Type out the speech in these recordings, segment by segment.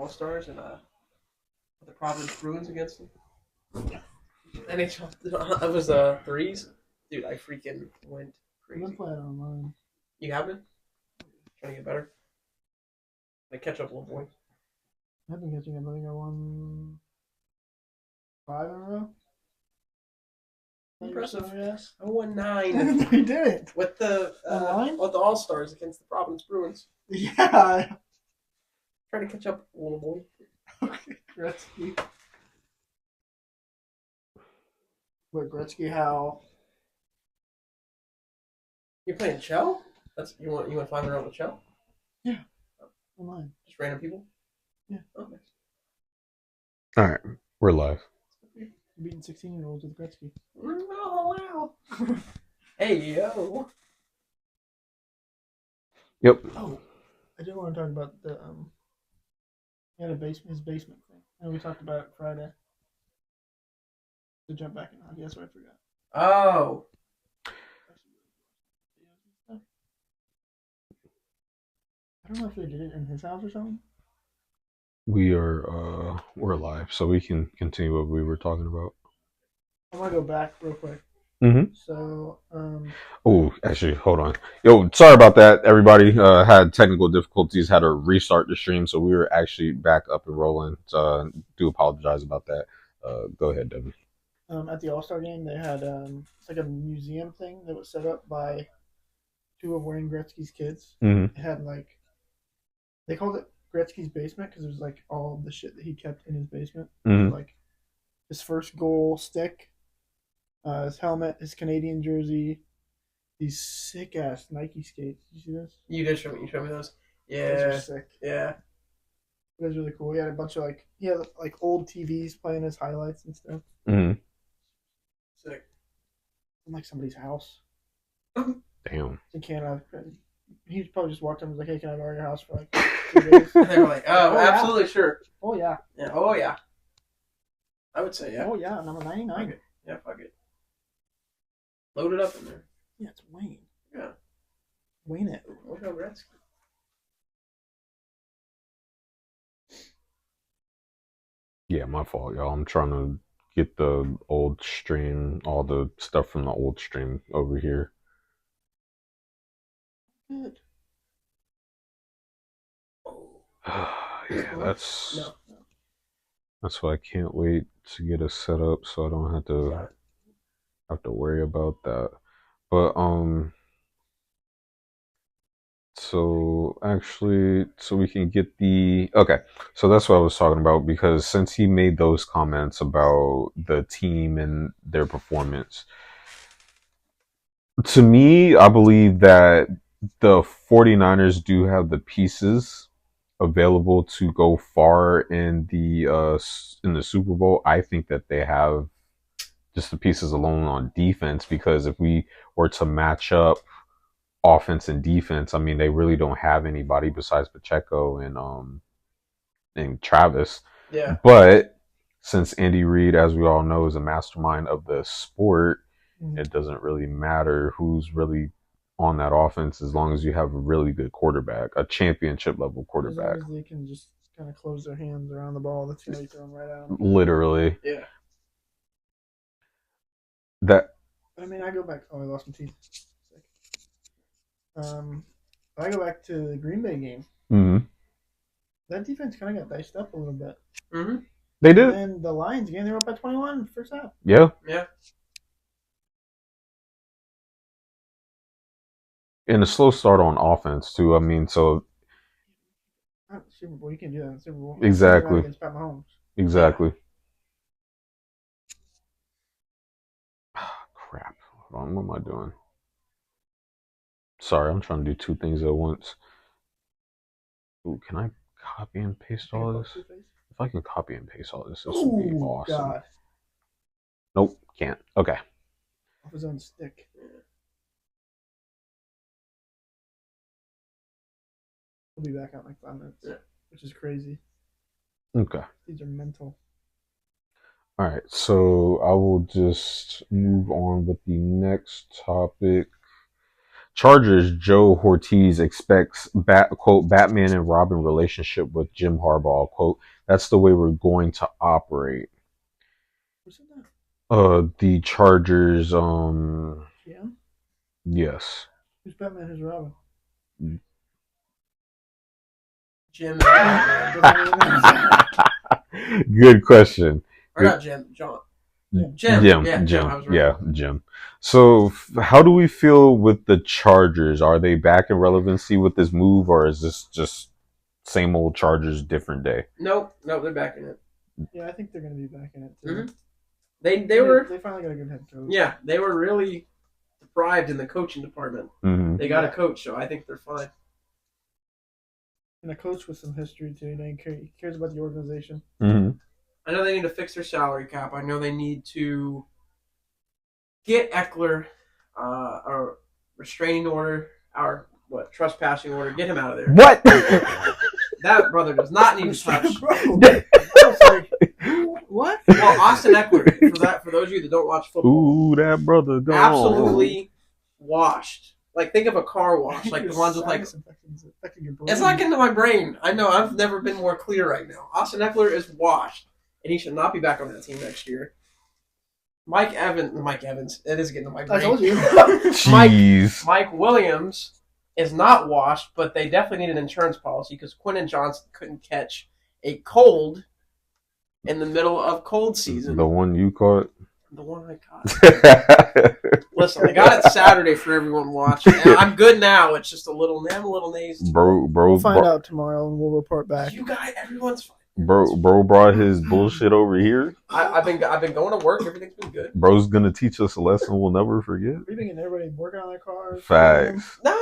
All-Stars and the Providence Bruins against them. NHL. That was threes. Dude, I freaking went I've been crazy. playing online. You have been? Trying to get better? Like catch up, little boy. I've been catching up. I think I won 5 in a row. Impressive. Yes. I won 9 We did it. with the Online? All-Stars against the Providence Bruins. Yeah. Trying to catch up, little boy. Okay, Gretzky. Wait, Gretzky, how? You're playing Chell? That's you went 5 in a row with Chell? Yeah. Online. Just random people? Yeah. Okay. All right, we're live. You're beating 16-year-olds with Gretzky. Oh wow. Hey yo. Yep. Oh, I did want to talk about the he had his basement thing. I know we talked about it Friday. To jump back in hockey, that's what I forgot. Oh. I don't know if they did it in his house or something. We're live, so we can continue what we were talking about. I want to go back real quick. Mm-hmm. So, Oh, actually, hold on. Yo, sorry about that. Everybody had technical difficulties, had to restart the stream, so we were actually back up and rolling. So, do apologize about that. Go ahead, Devin. at the All-Star game, they had it's like a museum thing that was set up by 2 of Wayne Gretzky's kids. Mm-hmm. It had they called it Gretzky's basement because it was like all the shit that he kept in his basement. Mm-hmm. Like his first goal stick, his helmet, his Canadian jersey, these sick ass Nike skates. Did you see this? You did show me. You showed me those. Yeah. Those are sick. Yeah. It was really cool. He had a bunch of he had like old TVs playing his highlights and stuff. Mm-hmm. Sick. In like somebody's house. Damn. In Canada. He probably just walked up and was like, "Hey, can I borrow your house for like 2 days?" They were like, "Oh, Oh, absolutely yeah. sure." Oh yeah. Yeah. Oh yeah. I would say yeah. Oh yeah. Number 99. Fuck it. Yeah. Fuck it. Load it up in there. Yeah, it's Wayne. Yeah. Wayne it. Look how Gretzky. Yeah, my fault, y'all. I'm trying to get the old stream, all the stuff from the old stream over here. Good. Yeah, that's No. that's why I can't wait to get it set up, so I don't have to worry about that. But so actually, so we can get okay. So that's what I was talking about, because since he made those comments about the team and their performance, to me, I believe that the 49ers do have the pieces available to go far in the Super Bowl. I think that they have just the pieces alone on defense, because if we were to match up offense and defense, I mean, they really don't have anybody besides Pacheco and Travis. Yeah. But since Andy Reid, as we all know, is a mastermind of the sport, it doesn't really matter who's really on that offense as long as you have a really good quarterback, a championship level quarterback. As long as they can just kind of close their hands around the ball, that's going to be thrown right at them. Literally. Yeah. That. I mean, I go back. Oh, I lost my teeth. I go back to the Green Bay game. Mm-hmm. That defense kind of got diced up a little bit. Mm-hmm. They did. And then the Lions game, they were up by 21 first half. Yeah. Yeah. And a slow start on offense too. I mean, so Super Bowl, you can't do that in Super Bowl. Exactly. Against Pat Mahomes. Exactly. Crap. Hold on, what am I doing? Sorry, I'm trying to do 2 things at once. Ooh, can I copy and paste all this? If I can copy and paste all this, this would be awesome. God. Nope, can't. Okay. Off his own stick. He'll be back out in like 5 minutes, which is crazy. Okay. These are mental. All right, so I will just move on with the next topic. Chargers, Joe Ortiz expects quote Batman and Robin relationship with Jim Harbaugh, quote, that's the way we're going to operate. Who's in that? The Chargers, Yeah. yes. Who's Batman? Who's Robin? Jim. And Good question. or not Jim. John. Jim. Jim. Yeah, Jim. I was right. Yeah, Jim. So, how do we feel with the Chargers? Are they back in relevancy with this move, or is this just same old Chargers, different day? Nope, they're back in it. Yeah, I think they're going to be back in it too. Mm-hmm. They were. They finally got a good head coach. Yeah, they were really deprived in the coaching department. Mm-hmm. They got a coach, so I think they're fine. And a coach with some history too. He cares about the organization. Mm-hmm. I know they need to fix their salary cap. I know they need to get Eckler a restraining order, or trespassing order. Get him out of there. What? That brother does not need to touch. What? Well, Austin Eckler, for those of you that don't watch football, Ooh, that brother gone. absolutely washed. Like, think of a car wash, like the ones with like. It's not getting to my brain. I know I've never been more clear right now. Austin Eckler is washed, and he should not be back on that team next year. Mike Evans. It is getting to my brain. I told you. Jeez. Mike Williams is not washed, but they definitely need an insurance policy because Quentin Johnson couldn't catch a cold in the middle of cold season. The one you caught? The one I caught. Listen, I got it Saturday for everyone watching. And I'm good now. It's just a little nasty. Bro, We'll find out tomorrow and we'll report back. You guys, everyone's fine. Bro brought his bullshit over here. I've been going to work. Everything's been good. Bro's gonna teach us a lesson we'll never forget. We've been getting everybody working on their cars. Facts. Nah, man.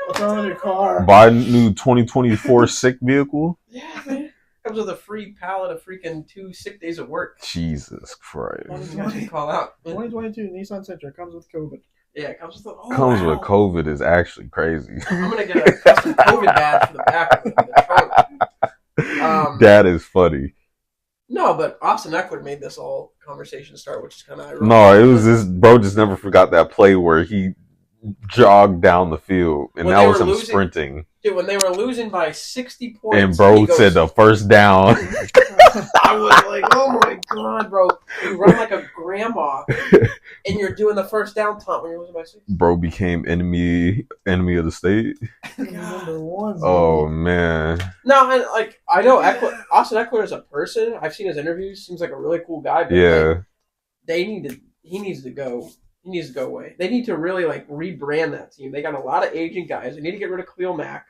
What's wrong with your car? Buy a new 2024 sick vehicle. Yeah, man. Comes with a free pallet of freaking 2 sick days of work. Jesus Christ. What do you call out? 2022 Nissan Sentra comes with COVID. Yeah, it comes with with COVID is actually crazy. I'm gonna get a custom COVID badge for the back of the trunk. That is funny. No, but Austin Eckler made this all conversation start, which is kind of ironic. No, it was this bro just never forgot that play where he jogged down the field and that was him sprinting. Dude, when they were losing by 60 points, and bro said the first down. I was like, oh my god, bro. You run like a grandma and you're doing the first down taunt when you're losing by 60. Bro became enemy of the state. Number one. Oh man. No, and I know Austin Eckler is a person. I've seen his interviews. Seems like a really cool guy. But yeah. He needs to go. He needs to go away. They need to really rebrand that team. They got a lot of aging guys. They need to get rid of Khalil Mack.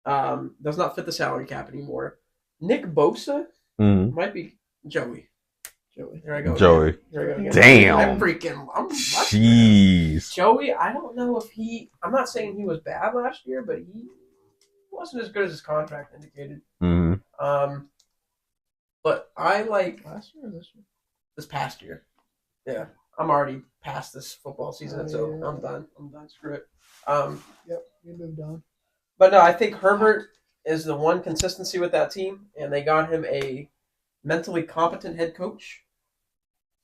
Does not fit the salary cap anymore. Nick Bosa might be Joey. There I go. Joey. There I go. Damn. Jeez. Joey, I don't know if I'm not saying he was bad last year, but he wasn't as good as his contract indicated. Mm-hmm. But I like last year or this year? This past year. Yeah. I'm already past this football season, so yeah. I'm done. Screw it. Yep, you moved on. But no, I think Herbert is the one consistency with that team, and they got him a mentally competent head coach.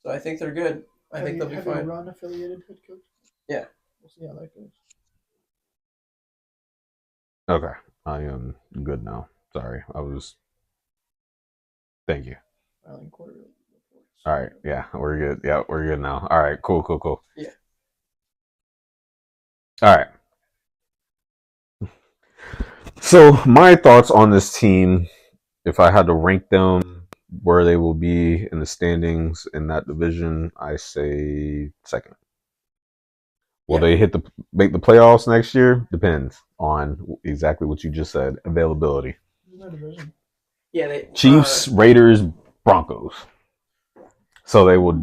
So I think they're good. I think they'll be fine. Have you run affiliated head coach? Yeah. We'll see how that goes. Okay. I am good now. Sorry. Thank you. All right. Yeah, we're good. Yeah, we're good now. All right. Cool. Yeah. All right. So my thoughts on this team, if I had to rank them where they will be in the standings in that division, I say second. Will they make the playoffs next year? Depends on exactly what you just said. Availability. No division. Yeah, Chiefs, Raiders, Broncos. So they will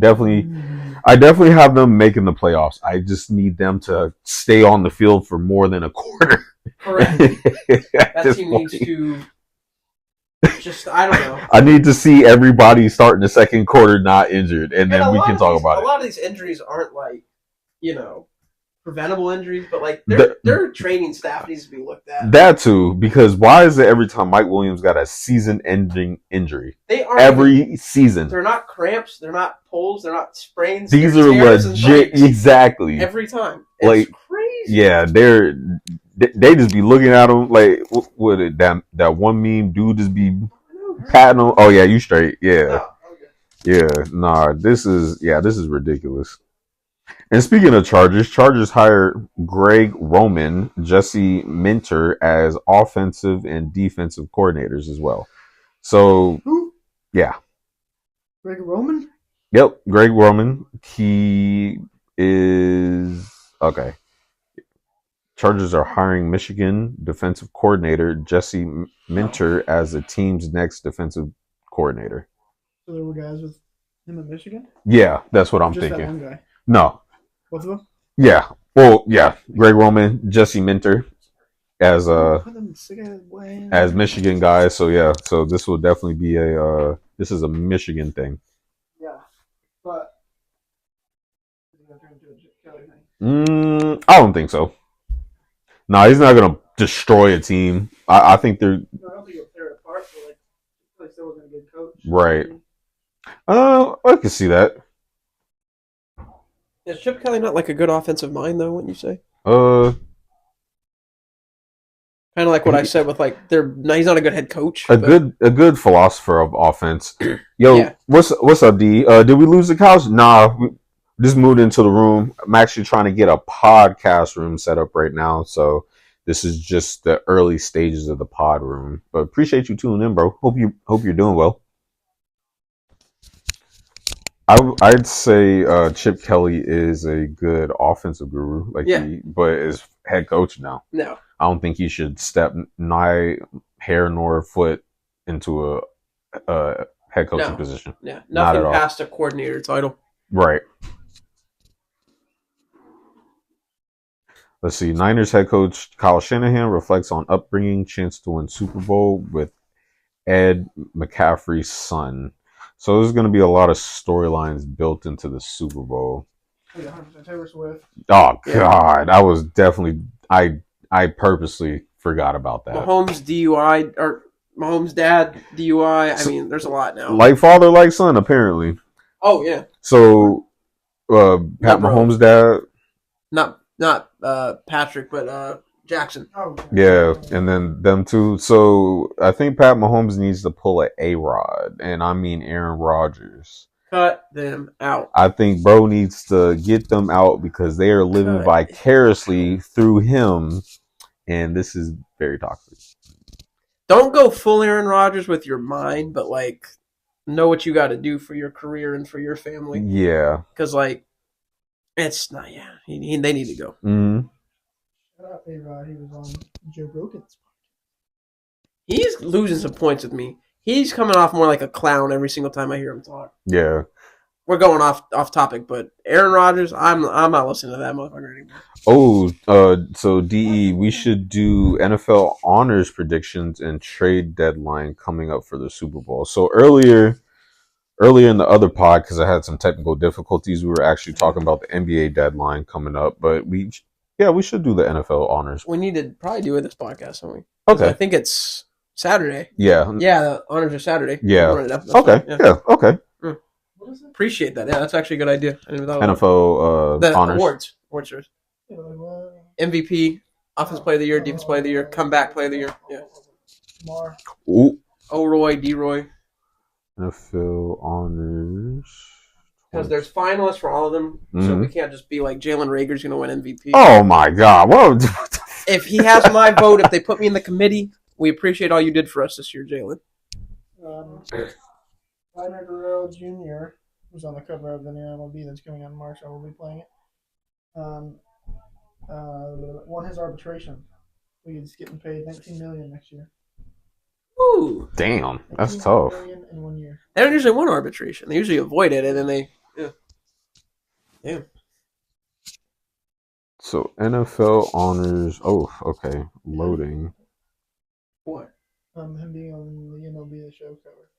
I definitely have them making the playoffs. I just need them to stay on the field for more than a quarter. Correct. That team needs to I don't know. I need to see everybody start in the second quarter not injured, and then we can talk about it. A lot of these injuries aren't preventable injuries, but like their training staff needs to be looked at. That too, because why is it every time Mike Williams got a season-ending injury? They are every season. They're not cramps, they're not pulls, they're not sprains. These are legit, exactly. Every time, it's crazy. Yeah, they just be looking at them like what it that one meme dude just be patting them. Oh yeah, you straight? Yeah, yeah. Nah, this is ridiculous. And speaking of Chargers hired Greg Roman, Jesse Minter as offensive and defensive coordinators as well. So, yeah. Greg Roman? Yep, Greg Roman. He is... Okay. Chargers are hiring Michigan defensive coordinator Jesse Minter as the team's next defensive coordinator. So there were guys with him in Michigan? Yeah, that's what I'm Just thinking. That one guy? No. Both of them? Yeah. Well, yeah. Greg Roman, Jesse Minter as Michigan guys. So yeah. So this will definitely be this is a Michigan thing. Yeah. But I don't think so. No, he's not gonna destroy a team. I think they're. No, I don't think he'll tear it apart, but like still wasn't a good coach. Right. I can see that. Is Chip Kelly not like a good offensive mind though? Wouldn't you say? Kind of like what I said with like he's not a good head coach. A good philosopher of offense. Yo, yeah. What's up, D? Did we lose the couch? Nah, we just moved into the room. I'm actually trying to get a podcast room set up right now, so this is just the early stages of the pod room. But appreciate you tuning in, bro. Hope you're doing well. I'd say Chip Kelly is a good offensive guru, but is head coach now. No, I don't think he should step nigh hair nor foot into a head coaching position. Yeah, nothing past a coordinator title. Right. Let's see. Niners head coach Kyle Shanahan reflects on upbringing, chance to win Super Bowl with Ed McCaffrey's son. So there's going to be a lot of storylines built into the Super Bowl. Yeah, Taylor Swift. Oh God, I was definitely I purposely forgot about that. Mahomes DUI or Mahomes dad DUI. I mean, there's a lot now. Like father, like son, apparently. Oh yeah. So, Pat Mahomes' dad. Not Patrick, but Jackson. Oh, yeah, and then them two. So I think Pat Mahomes needs to pull an A-Rod, and I mean Aaron Rodgers. Cut them out. I think bro needs to get them out because they are living vicariously through him, and this is very toxic. Don't go full Aaron Rodgers with your mind, but like know what you got to do for your career and for your family. Yeah, because like it's not. Yeah, they need to go. Mm-hmm. Shout out A-Rod. He was on Joe Rogan's. He's losing some points with me. He's coming off more like a clown every single time I hear him talk. Yeah. We're going off topic, but Aaron Rodgers, I'm not listening to that motherfucker anymore. Oh, so DE, we should do NFL honors predictions and trade deadline coming up for the Super Bowl. So earlier in the other pod, because I had some technical difficulties, we were actually talking about the NBA deadline coming up, but we should do the NFL honors. We need to probably do it this podcast, don't we? Okay. I think it's Saturday. Yeah. Yeah, the honors are Saturday. Yeah. Okay. Yeah. Okay. Appreciate that. Yeah, that's actually a good idea. I didn't even NFL the honors. Award shows. MVP, Offensive Player of the Year, Defensive Player of the Year, Comeback Player of the Year. Yeah. Ooh. O-Roy, D-Roy. NFL honors. Because there's finalists for all of them, so we can't just be like Jalen Rager's going to win MVP. Oh my God! What? If he has my vote, if they put me in the committee, we appreciate all you did for us this year, Jalen. Vladimir Guerrero Jr. was on the cover of the new MLB that's coming out in March. I will be playing it. Won his arbitration. He's getting paid $19 million next year. Ooh, damn, that's tough. $19 million in 1 year. They don't usually win arbitration. They usually avoid it, and then they. Yeah. So NFL honors. Oh, okay. Loading. What? Him being on the MLB the show cover.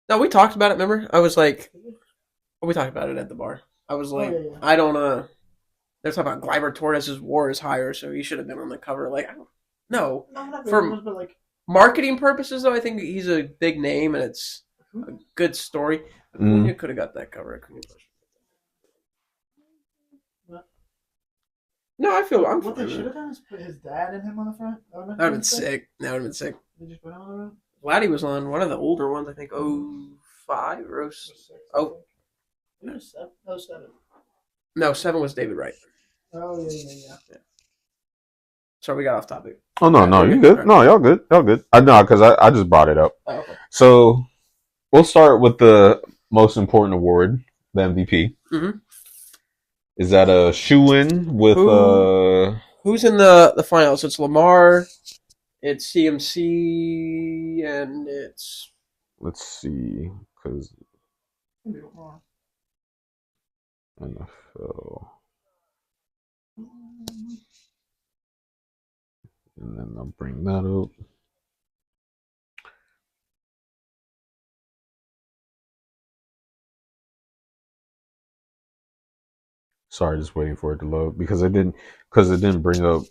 No, we talked about it. Remember, I was like, we talked about it at the bar. I was like, I don't They're talking about Gleyber Torres' WAR is higher, so he should have been on the cover. Like, I don't know. No, not For rumors, but like marketing purposes, though, I think he's a big name and it's a good story. Acuna could have got that cover. No, I'm what fine they with should it. have done is put his dad and him on the front. That would have been sick. That would have been sick. They just put him on the front. Vladdy was on one of the older ones, I think, 05 or 06. Oh. It was 7. No, 7. No, 7 was David Wright. Oh, yeah. Sorry, we got off topic. Oh no, you good? No, y'all good. I know because I just brought it up. Oh, okay. So we'll start with the most important award, the MVP. Mm-hmm. Is that a shoe-in with Who's in the finals? It's Lamar, it's CMC, and it's let's see, because NFL. And then I'll bring that up. Sorry, just waiting for it to load because it didn't bring up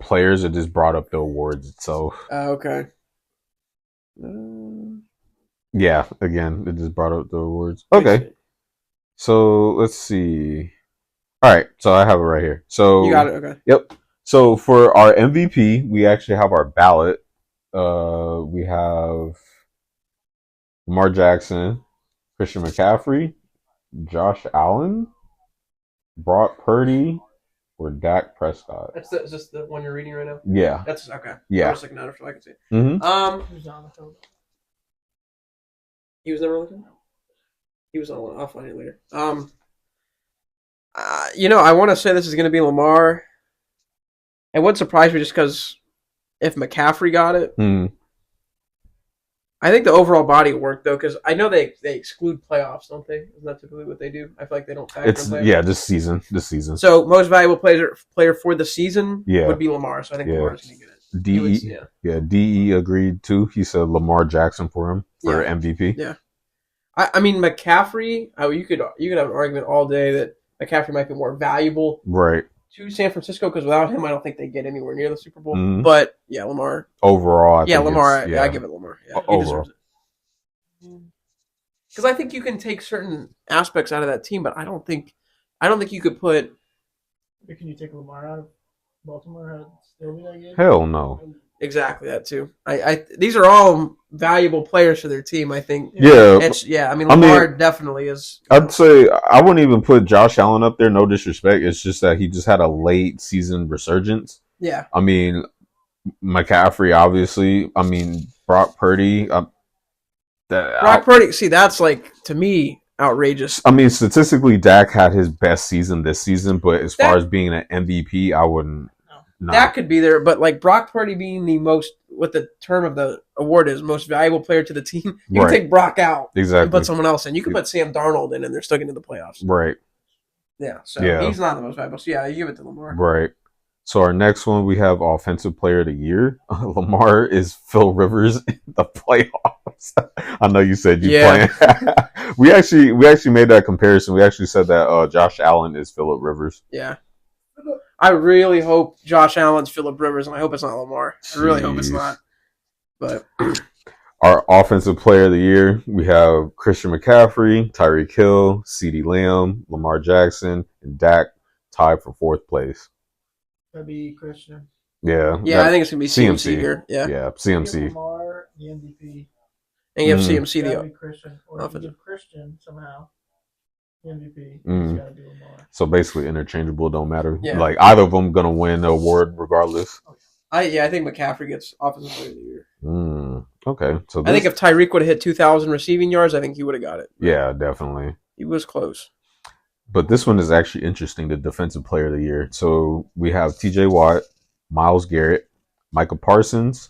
players. It just brought up the awards itself. okay. Yeah, again, it just brought up the awards. Okay, so let's see. All right, so I have it right here. So you got it. Okay. Yep. So for our MVP, we actually have our ballot. We have Lamar Jackson, Christian McCaffrey, Josh Allen, Brock Purdy, or Dak Prescott. Is this the one you're reading right now? Yeah. That's okay. Yeah. I was looking at it so I can see. Mm-hmm. He was never looking. He was on one. I'll find it later. I want to say this is going to be Lamar. It wouldn't surprise me just because if McCaffrey got it, I think the overall body would work though because I know they exclude playoffs, don't they? Isn't that typically what they do? I feel like they don't factor in playoffs. This season. So most valuable player for the season would be Lamar. So I think Lamar's going to get it. DE agreed too. He said Lamar Jackson for him for MVP. Yeah. I mean McCaffrey. You could have an argument all day that McCaffrey might be more valuable, right, to San Francisco because without him, I don't think they get anywhere near the Super Bowl. Mm-hmm. But yeah, Lamar overall. Lamar. I give it Lamar. Yeah, he deserves it. Because I think you can take certain aspects out of that team, but I don't think you could put. Can you take Lamar out of Baltimore and still be that good? Hell no. Exactly that too. These are all valuable players for their team. I think. Yeah. I mean, Lamar definitely is. I'd say I wouldn't even put Josh Allen up there. No disrespect. It's just that he just had a late season resurgence. Yeah. I mean, McCaffrey, obviously. I mean, Brock Purdy. Brock Purdy. See, that's like to me outrageous. I mean, statistically, Dak had his best season this season, but as far as being an MVP, I wouldn't. No. That could be there, but like Brock Purdy being the most, what the term of the award is, most valuable player to the team, you can take Brock out and put someone else in. You can put Sam Darnold in and they're still getting to the playoffs. Right. Yeah, so he's not the most valuable. So yeah, you give it to Lamar. Right. So our next one, we have Offensive Player of the Year. Lamar is Phil Rivers in the playoffs. I know you said you playing. we actually made that comparison. We actually said that Josh Allen is Phillip Rivers. Yeah. I really hope Josh Allen's Phillip Rivers, and I hope it's not Lamar. I really hope it's not. But our Offensive Player of the Year, we have Christian McCaffrey, Tyreek Hill, CeeDee Lamb, Lamar Jackson, and Dak tied for 4th place. That'd be Christian. Yeah. Yeah, I think it's going to be CMC here. Yeah, CMC. Lamar, the MVP. And you have CMC the Christian. Or if you give Christian somehow the MVP, it's got to be Lamar. So basically interchangeable, don't matter. Yeah. Like either of them going to win the award regardless. I think McCaffrey gets Offensive Player of the Year. Okay. So I think if Tyreek would have hit 2,000 receiving yards, I think he would have got it. Yeah, definitely. He was close. But this one is actually interesting, the Defensive Player of the Year. So we have TJ Watt, Myles Garrett, Micah Parsons,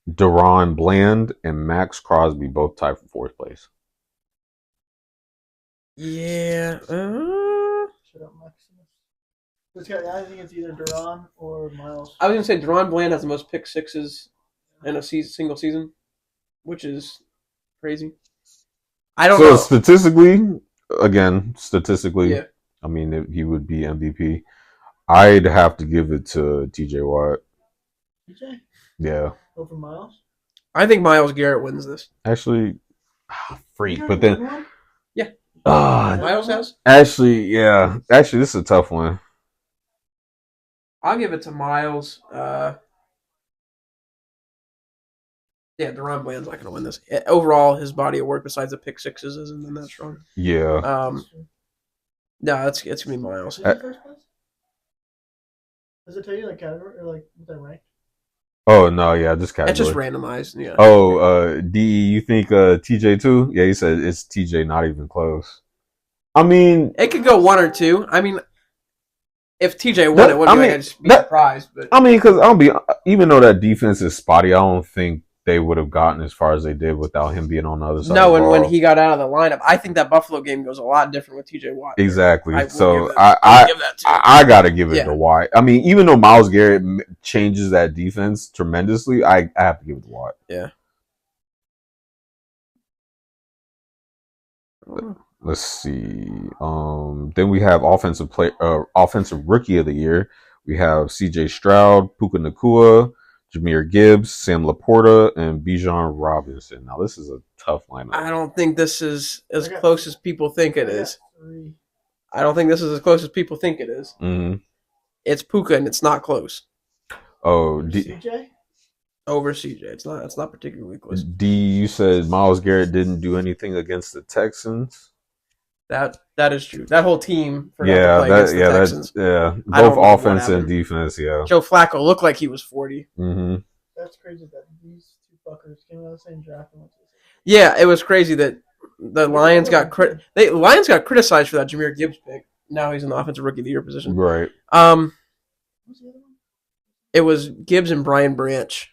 Deron Bland, and Max Crosby both tied for 4th place. Yeah. Shut up, Maximus. I think it's either Deron or Myles. I was going to say Deron Bland has the most pick sixes in a single season, which is crazy. I don't know. So statistically, I mean, he would be MVP. I'd have to give it to TJ Watt. TJ? Yeah. Over Miles? I think Myles Garrett wins this. Actually, freak. But then, Yeah. uh, Myles has? actually, yeah. Actually, this is a tough one. I'll give it to Myles. Yeah, Deron Bland's not going to win this. Overall, his body of work, besides the pick sixes, isn't that strong. Yeah. No, it's going to be Myles. Is it first place? Does it tell you like category or like what they're ranked? Oh no, yeah, just category. It's just randomized. Yeah. Oh, DE, you think TJ too? Yeah, he said it's TJ, not even close. I mean, it could go 1 or 2. I mean, if TJ won, it wouldn't I'd just be surprised. But I mean, because even though that defense is spotty, I don't think they would have gotten as far as they did without him being on the other side. No, and when he got out of the lineup, I think that Buffalo game goes a lot different with TJ Watt. Exactly. I gotta give it to Watt. I mean, even though Myles Garrett changes that defense tremendously, I have to give it to Watt. Yeah. Let's see. Then we have offensive rookie of the year. We have C.J. Stroud, Puka Nacua, Jahmyr Gibbs, Sam Laporta, and Bijan Robinson. Now this is a tough lineup. I don't think this is as close as people think it is. I don't think this is as close as people think it is. Mm-hmm. It's Puka, and it's not close. Oh, CJ? Over CJ. It's not particularly close. D, you said Myles Garrett didn't do anything against the Texans. That is true. That whole team forgot to play against the Texans. Both offense and defense. Yeah. Joe Flacco looked like he was 40. Mm-hmm. That's crazy that these two fuckers came out of the same draft and went to the same. Yeah, it was crazy that the Lions got criticized for that Jahmyr Gibbs pick. Now he's in the offensive rookie of the year position. Right. It was Gibbs and Brian Branch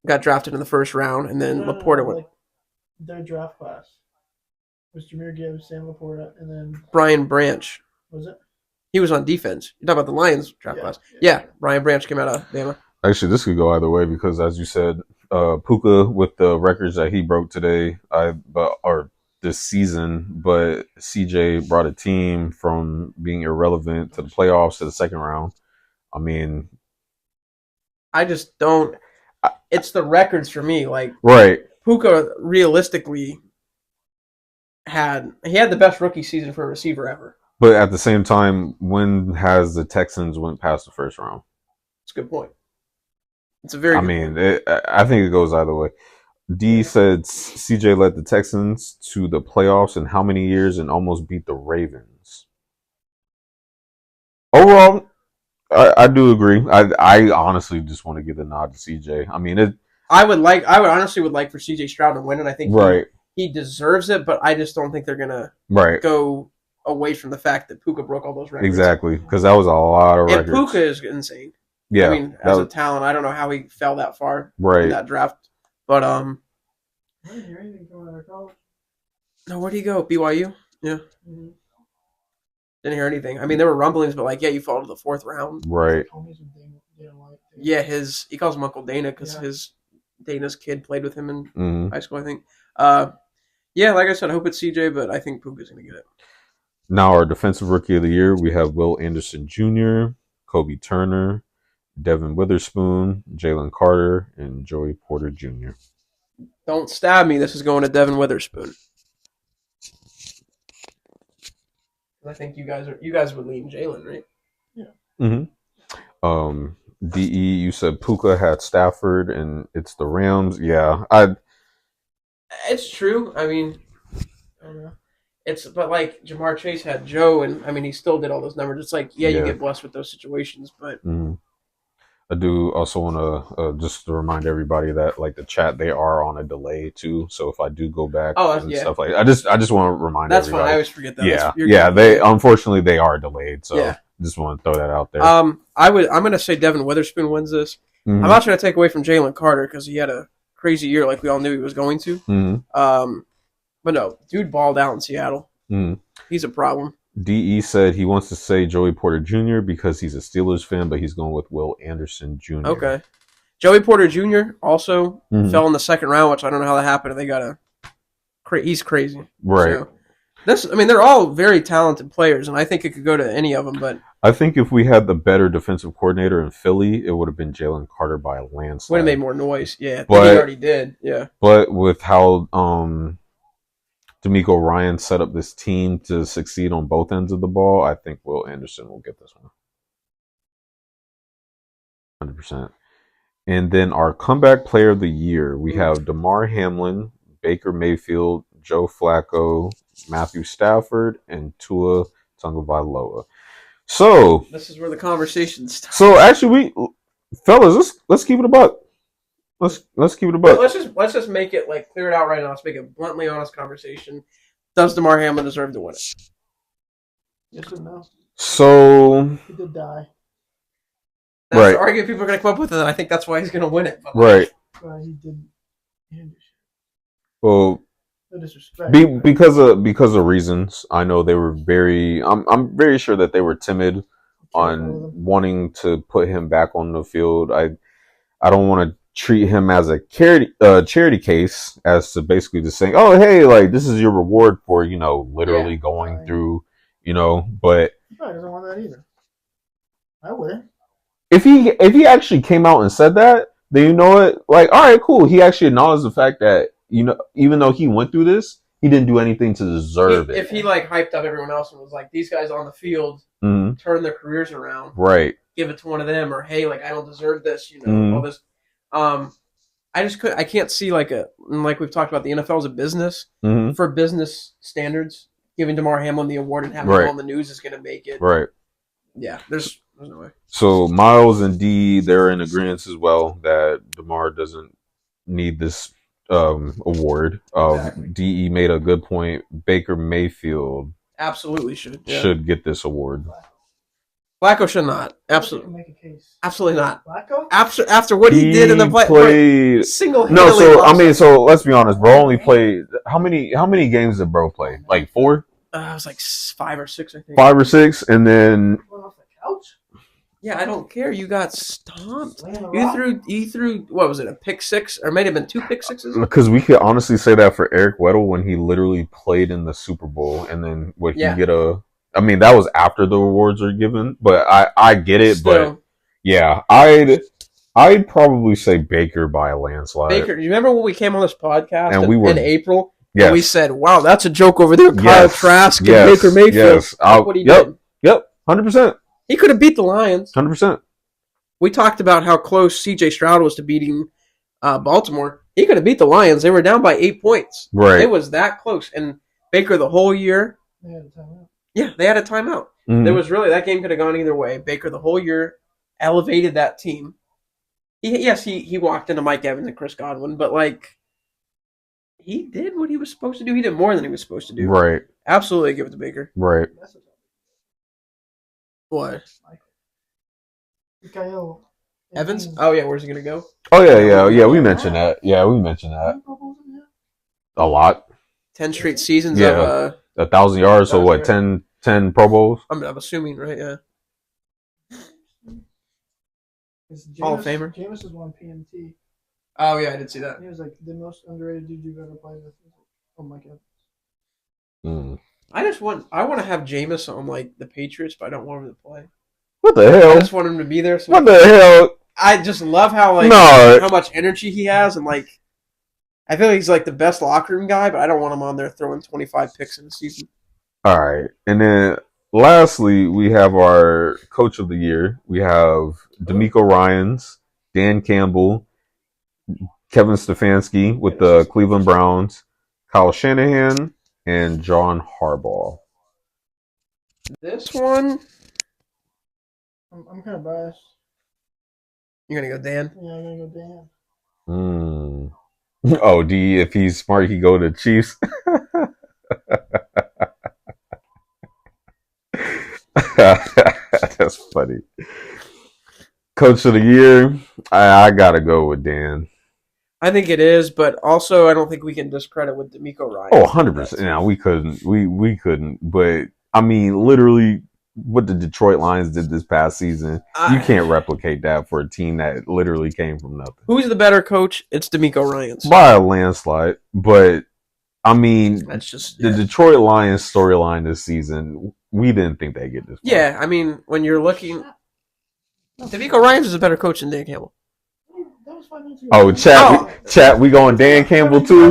got drafted in the first round, and then Laporta went. Like their draft class was Jahmyr Gibbs, Sam Laporta, and then Brian Branch. Was it? He was on defense. You're talking about the Lions draft class. Yeah, Brian Branch came out of Bama. Actually, this could go either way because, as you said, Puka with the records that he broke today, or this season, but CJ brought a team from being irrelevant to the playoffs to the second round. I mean, I just don't. It's the records for me. Like, right. Puka realistically had the best rookie season for a receiver ever. But at the same time, when has the Texans went past the first round? It's a good point. It's a very. I think it goes either way. D said CJ led the Texans to the playoffs in how many years and almost beat the Ravens. Overall, I do agree. I honestly just want to give the nod to CJ. I mean, I would honestly like for CJ Stroud to win, and I think right. He deserves it, but I just don't think they're gonna go away from the fact that Puka broke all those records. Exactly, because that was a lot of records. And Puka is insane. Yeah, I mean, as a talent, I don't know how he fell that far in that draft, but I didn't hear anything from our college. No, where'd he go? BYU? Yeah. Mm-hmm. Didn't hear anything. I mean, there were rumblings, but you fall to the fourth round. Right. Yeah, he calls him Uncle Dana because Dana's kid played with him in high school, I think. Yeah, like I said, I hope it's CJ, but I think Puka's going to get it. Now, our defensive rookie of the year, we have Will Anderson Jr., Kobe Turner, Devin Witherspoon, Jalen Carter, and Joey Porter Jr. Don't stab me. This is going to Devin Witherspoon. I think you guys would lean Jalen, right? Yeah. Mm-hmm. DE, you said Puka had Stafford, and it's the Rams. Yeah, It's true. I mean, but Jamar Chase had Joe, and I mean he still did all those numbers. It's you get blessed with those situations, but I do also want to just to remind everybody that the chat, they are on a delay too. So if I do go back and stuff I just want to remind everybody. That's fine. I always forget that. Yeah. They unfortunately they are delayed. So just want to throw that out there. I'm going to say Devin Witherspoon wins this. I'm not trying to take away from Jalen Carter because he had a crazy year like we all knew he was going to. But no, dude balled out in Seattle. He's a problem. DE said he wants to say Joey Porter Jr. because he's a Steelers fan, but he's going with Will Anderson Jr. Okay. Joey Porter Jr. also fell in the second round, which I don't know how that happened. They got he's crazy. Right. They're all very talented players, and I think it could go to any of them. But I think if we had the better defensive coordinator in Philly, it would have been Jalen Carter by a landslide. would have made more noise. Yeah, but he already did. Yeah, but with how D'Amico Ryan set up this team to succeed on both ends of the ball, I think Will Anderson will get this one. 100%. And then our comeback player of the year, we have Damar Hamlin, Baker Mayfield, Joe Flacco, Matthew Stafford, and Tua Tagovailoa. So this is where the conversation starts. So actually, fellas, let's keep it a buck. Let's keep it a buck. Let's just make it like clear it out right now. Let's make a bluntly honest conversation. Does Damar Hamlin deserve to win it? Yes or no? So He did die. That's right. the argument people are going to come up with, and I think that's why he's going to win it. But Right. He didn't do shit. Well, No disrespect. because of reasons. I know they were very. I'm very sure that they were timid on wanting to put him back on the field. I don't want to treat him as a charity case, as to basically just saying, oh hey, like this is your reward for literally going through but He probably doesn't want that either. I wouldn't. if he actually came out and said that, then you know what, like, all right, cool, he actually acknowledged the fact that even though he went through this, he didn't do anything to deserve it. If he like hyped up everyone else and was like, these guys on the field turn their careers around, right, give it to one of them, or hey, like I don't deserve this, all this. I can't see like we've talked about, the NFL is a business. For business standards, giving Damar Hamlin the award and having him on the news is going to make it. Right. Yeah, there's no way. So Miles and D, they're in agreement as well that Damar doesn't need this award. Exactly. DE made a good point. Baker Mayfield absolutely should get this award. Flacco should not. Absolutely. Make a case. Absolutely not. Flacco? After what he did in the play, single-handedly. So let's be honest. Bro only played how many games did bro play? Like 4? It was like 5 or 6, I think. 5 or 6, and then Off the couch? Yeah, I don't care. You got stomped. You threw what was it? A pick 6, or it might have been 2 pick 6s. Because we could honestly say that for Eric Weddle when he literally played in the Super Bowl, and then would he get a? I mean, that was after the awards were given, but I get it. Still, but yeah, I'd probably say Baker by a landslide. Baker, do you remember when we came on this podcast and we were in April? Yes. And we said, "Wow, that's a joke over there." Kyle Trask and Baker Mayfield. Yes, what he did. Yep, 100%. He could have beat the Lions. 100%. We talked about how close C.J. Stroud was to beating Baltimore. He could have beat the Lions. They were down by 8 points. Right. It was that close. And Baker the whole year. They had a timeout. Yeah, they had a timeout. Mm-hmm. There was really, that game could have gone either way. Baker the whole year elevated that team. He walked into Mike Evans and Chris Godwin, but like he did what he was supposed to do. He did more than he was supposed to do. Right. Absolutely give it to Baker. Right. What? Mikael Evans? Oh yeah, where's he gonna go? Oh yeah. We mentioned that. Yeah, we mentioned that. A lot. 10 straight seasons of 1,000 yards. So what? 10 Pro Bowls. I'm assuming, right? Yeah. Hall of Famer. Jameis has won PMT. Oh yeah, I did see that. He was like the most underrated dude you've ever played with. Oh my god. I want to have Jameis on like the Patriots, but I don't want him to play. What the hell? I just want him to be there. So what the hell? I just love how how much energy he has, and like I feel like he's like the best locker room guy, but I don't want him on there throwing 25 picks in a season. All right, and then lastly, we have our coach of the year. We have D'Amico Ryans, Dan Campbell, Kevin Stefanski with the Cleveland Browns, Kyle Shanahan, and John Harbaugh. This one, I'm kind of biased. You're gonna go Dan? Yeah, I'm gonna go Dan. Oh, D, if he's smart, he go to Chiefs. That's funny. Coach of the year, I gotta go with Dan. I think it is, but also I don't think we can discredit with D'Amico Ryan. Oh, 100%. Yeah, we couldn't. We couldn't. But I mean, literally, what the Detroit Lions did this past season, you can't replicate that for a team that literally came from nothing. Who's the better coach? It's D'Amico Ryans by a landslide. But I mean, That's just the Detroit Lions storyline this season, we didn't think they'd get this far. yeah. I mean, when you're looking, D'Amico Ryans is a better coach than Dan Campbell. That was 5 minutes ago. Oh, chat, we going Dan Campbell too?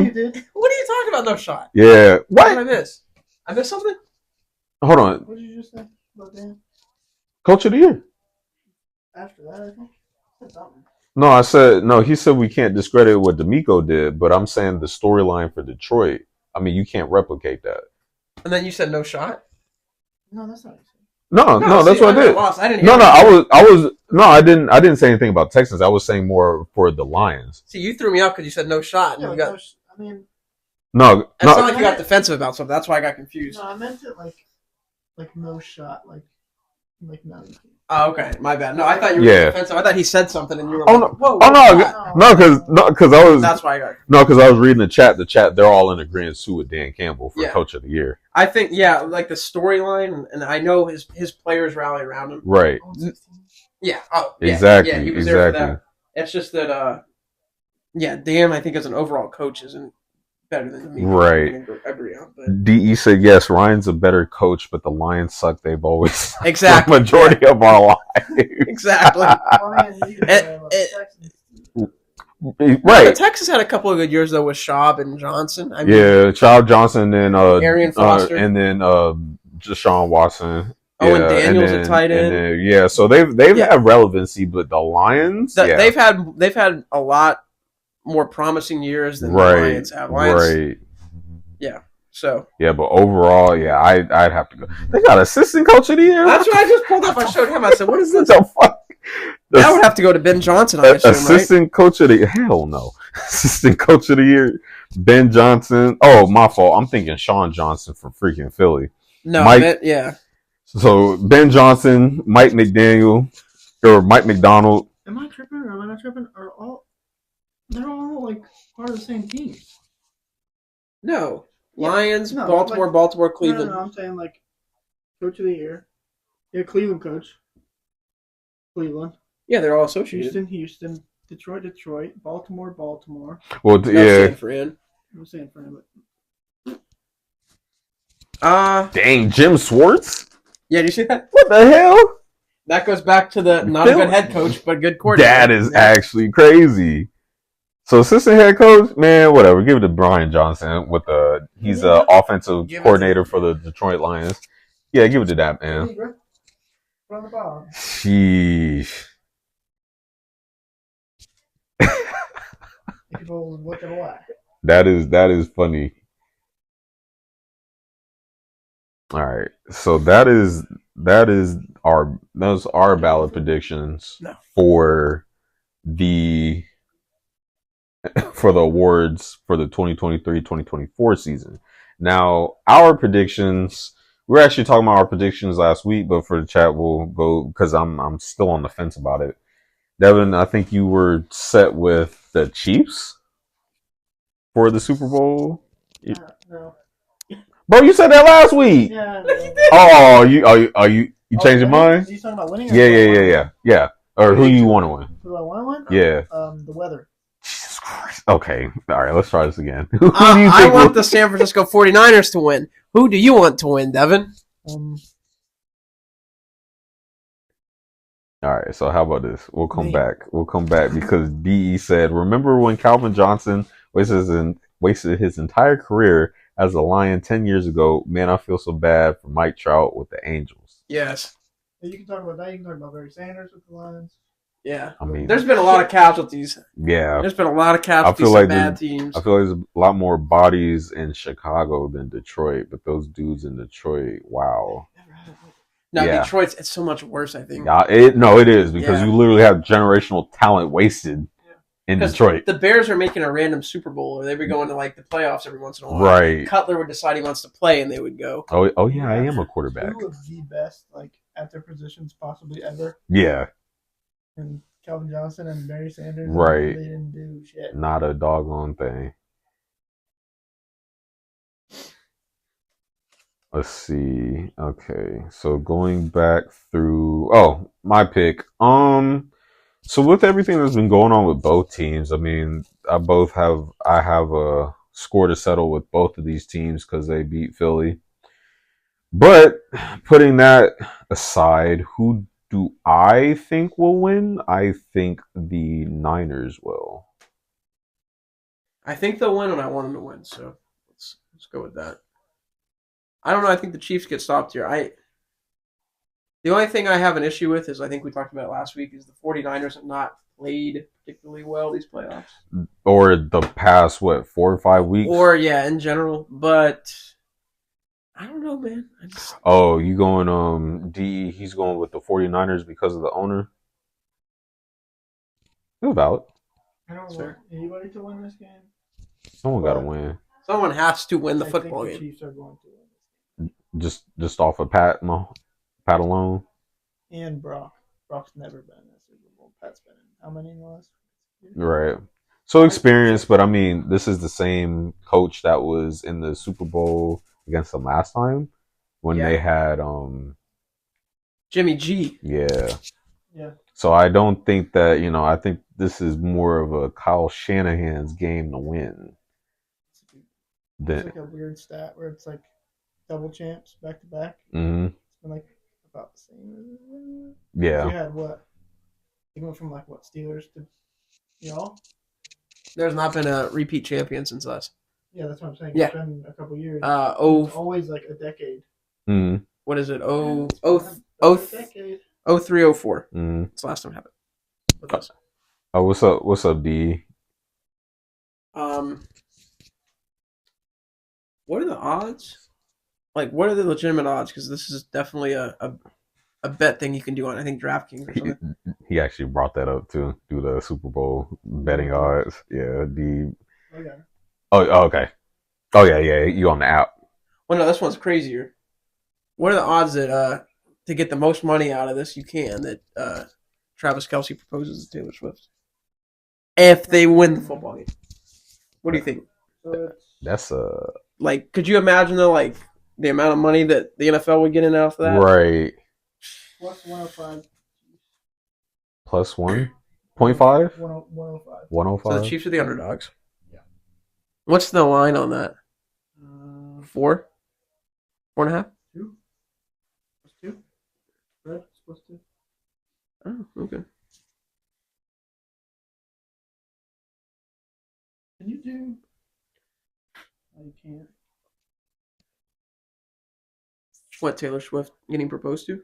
What are you talking about? No shot. Yeah. What did I What? miss? I missed something. Hold on. What did you just say about Dan? Coach of the year. After that, I think. Said something. No, I said no. He said we can't discredit what D'Amico did, but I'm saying the storyline for Detroit. I mean, you can't replicate that. And then you said no shot. No, that's not what I said. No, that's what I did. Lost. I didn't. No, Hear that. I was. No, I didn't say anything about Texans. I was saying more for the Lions. See, you threw me off because you said no shot. And Yeah, you got. I mean, No, It's not no. like you got defensive about something. That's why I got confused. no, I meant it like no shot, like no. You can't. Oh, okay, my bad. No, I thought you were Yeah. defensive. I thought he said something, and you were Oh, like, no. "Whoa, Oh no shot." no, because I was That's why I got. because I was reading the chat. The chat, they're all in agreement too with Dan Campbell for Yeah. Coach of the Year. I think, yeah, like the storyline, and I know his players rally around him. Right. Oh, 16. Yeah. Oh, yeah. Exactly. Yeah, he was there for Exactly. that. It's just that, yeah, Dan, I think as an overall coach isn't better than me. Right. I agree on, but DE said yes. Ryan's a better coach, but the Lions suck. They've always sucked exactly the majority of our lives. exactly. I mean, you can say about the Texans. Right. Texas had a couple of good years though with Schaub and Johnson. I mean, Yeah, Child Johnson, and Arian Foster. and then Deshaun Watson. Owen Yeah, Daniels and at tight end. then, yeah, so they've Yeah. had relevancy, but the Lions, yeah, They've had a lot more promising years than the right, Lions have. Lions, right, so yeah, but overall, yeah, I'd have to go. They got assistant coach of the year. that's what I just pulled up. I showed him. I said, "What is What this?" the fuck? That would have to go to Ben Johnson. I assume, right? Assistant coach of the hell no. Assistant coach of the year, Ben Johnson. Oh, my fault. I'm thinking Sean Johnson from freaking Philly. No, Mike- yeah. So Ben Johnson, Mike McDaniel, or Mike McDonald. Am I tripping or am I not tripping? They're all like part of the same team. No, Yeah. Lions, No, Baltimore, Cleveland. No, I'm saying like coach of the year. Yeah, Cleveland coach. Cleveland. Yeah, they're all associated. Houston, Detroit, Baltimore. Well, No yeah. San Fran. I'm saying for him, but Dang, Jim Schwartz. Yeah, do you see that? What the hell? That goes back to the not a good head coach, but good coordinator. That is Yeah. actually crazy. So assistant head coach, man, whatever. Give it to Brian Johnson with he's a offensive Give it coordinator for the Detroit Lions. Yeah, give it to that man. run the ball. Sheesh. People look at a lot. That is funny. All right, so those our ballot predictions No. for the awards for the 2023-2024 season. Now, our predictions, we were actually talking about our predictions last week, but for the chat we'll go because I'm still on the fence about it. Devin, I think you were set with the Chiefs for the Super Bowl. No. Bro, you said that last week. Yeah. Oh, you changed your mind? Are you talking about winning? Or Yeah. Or who you want to win? Who do I want to win? Yeah. The weather. Jesus Christ. Okay. All right, let's try this again. Who do you I think want will- the San Francisco 49ers to win. Who do you want to win, Devin? All right, so how about this? We'll come Me. back. We'll come back because DE said, remember when Calvin Johnson wasted his entire career as a Lion 10 years ago? Man, I feel so bad for Mike Trout with the Angels. Yes. You can talk about that. You can talk about Barry Sanders with the Lions. Yeah. I mean, There's been a lot of casualties. yeah. There's been a lot of casualties like of bad teams. I feel like there's a lot more bodies in Chicago than Detroit, but those dudes in Detroit, wow. Now, yeah. Detroit's it's so much worse, I think. Yeah, it is because Yeah. you literally have generational talent wasted in 'Cause Detroit. The Bears are making a random Super Bowl, or they would go into like the playoffs every once in a while. Right. Cutler would decide he wants to play, and they would go. Oh yeah, I am a quarterback. Two of the best, like at their positions possibly ever, Yeah, and Calvin Johnson and Barry Sanders. Right. They didn't do shit. not a doggone thing. Let's see. Okay, so going back through. Oh, my pick. So with everything that's been going on with both teams, I mean, I have a score to settle with both of these teams because they beat Philly. But putting that aside, who do I think will win? I think the Niners will. I think they'll win, and I want them to win. So let's go with that. I don't know. I think the Chiefs get stopped here. The only thing I have an issue with is I think we talked about it last week is the 49ers have not played particularly well these playoffs. Or the past, 4 or 5 weeks? Or, yeah, in general. But I don't know, man. Oh, you going, D, he's going with the 49ers because of the owner? No doubt. I don't want anybody to win this game. Someone got to win. Someone has to win the football think game. The Chiefs are going to win. Just off of Pat alone? And Brock. Brock's never been in a Super Bowl. Pat's been in how many in the last year? Right. So experienced, but I mean, this is the same coach that was in the Super Bowl against them last time when they had Jimmy G. Yeah. Yeah. So I don't think that, I think this is more of a Kyle Shanahan's game to win. It's like a weird stat where it's like double champs back to back. Mm-hmm. It's been like about the same. Yeah. You had what? You went from Steelers to y'all? There's not been a repeat champion since us. Yeah, that's what I'm saying. Yeah. It's been a couple years. It's always like a decade. Mm-hmm. What is it? Decade. 0304. Mm-hmm. That's the last time it happened. With us. Oh, what's up, D? What are the odds? Like, what are the legitimate odds? Because this is definitely a bet thing you can do on, I think, DraftKings or something. He actually brought that up too. Do the Super Bowl betting odds. Yeah, D. Okay. Oh, okay. Oh, yeah. You on the app. Well, no, this one's crazier. What are the odds that to get the most money out of this you can that Travis Kelce proposes to Taylor Swift? If they win the football game. What do you think? That's like, could you imagine though, like the amount of money that the NFL would get in off that? Right. Plus 105. Plus 1.5? 105. 105. So the Chiefs are the underdogs. Yeah. What's the line on that? 4? 4.5? 2. Plus 2. Red plus 2. Oh, okay. Can you do? Oh, you can't. What, Taylor Swift getting proposed to?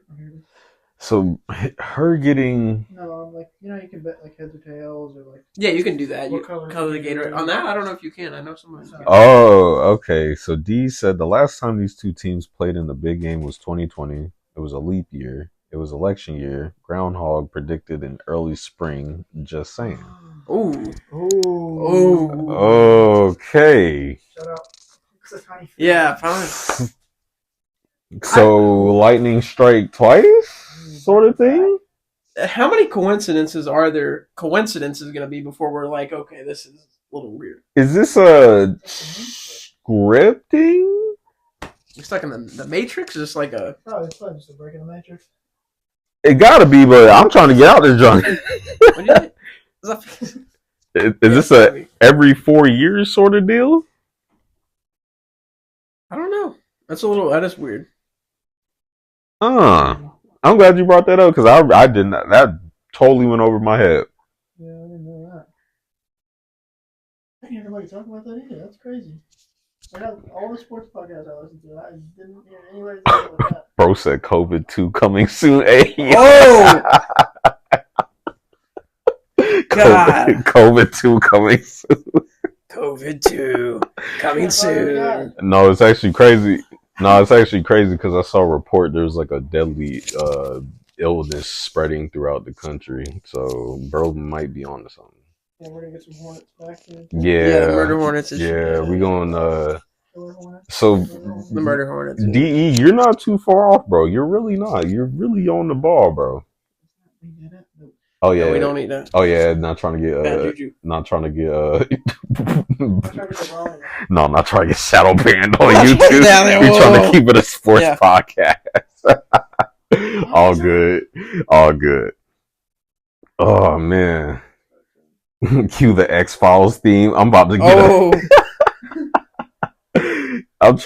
So her getting No, like you can bet like heads or tails or like. Yeah, you can do that. What You color color the is the Gatorade. Gatorade? On that, I don't know if you can. I know someone. Oh, okay. So D said the last time these two teams played in the big game was 2020. It was a leap year. It was election year. Groundhog predicted in early spring. Just saying. Ooh. Okay. Shut up. It's a tiny field. Yeah, fine. So lightning strike twice, sort of thing. How many coincidences are there? Coincidences going to be before we're like, okay, this is a little weird. Is this a scripting? You're stuck in the Matrix. Is this like a? Probably it's probably just a break in the Matrix. It gotta be, but I'm trying to get out this junk. Is this a every 4 years sort of deal? I don't know. That is weird. I'm glad you brought that up because I didn't. That totally went over my head. Yeah, I didn't know that. I didn't hear nobody talking about that either. That's crazy. I got all the sports podcasts I listen to. I didn't hear anybody talking about that. Bro said COVID-2 coming soon. Hey, oh! God. COVID-2 coming soon. COVID-2 coming soon. No, it's actually crazy. Because I saw a report there's like a deadly illness spreading throughout the country. So, bro might be on to something. Yeah, we're gonna get some hornets back there. Yeah, the murder hornets. We going So the murder hornets. DE, you're not too far off, bro. You're really not. You're really on the ball, bro. Oh yeah, no, we don't need that. Oh yeah, not trying to get not trying to get no, not trying to get shadow banned on YouTube. We're trying to keep it a sports podcast. All good. Oh man. Cue the X-Files theme. I'm about to get I'm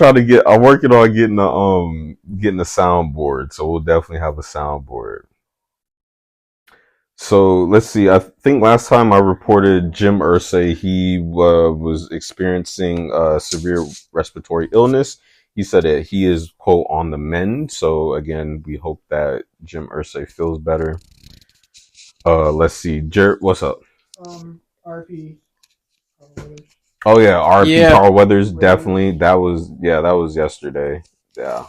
working on getting a soundboard, so we'll definitely have a soundboard. So let's see. I think last time I reported Jim Irsay, he was experiencing severe respiratory illness. He said that he is quote on the mend. So again, we hope that Jim Irsay feels better. Let's see, Jared, what's up? RP. Oh yeah, RP Yeah. Carl Weathers, definitely. That was yesterday. Yeah,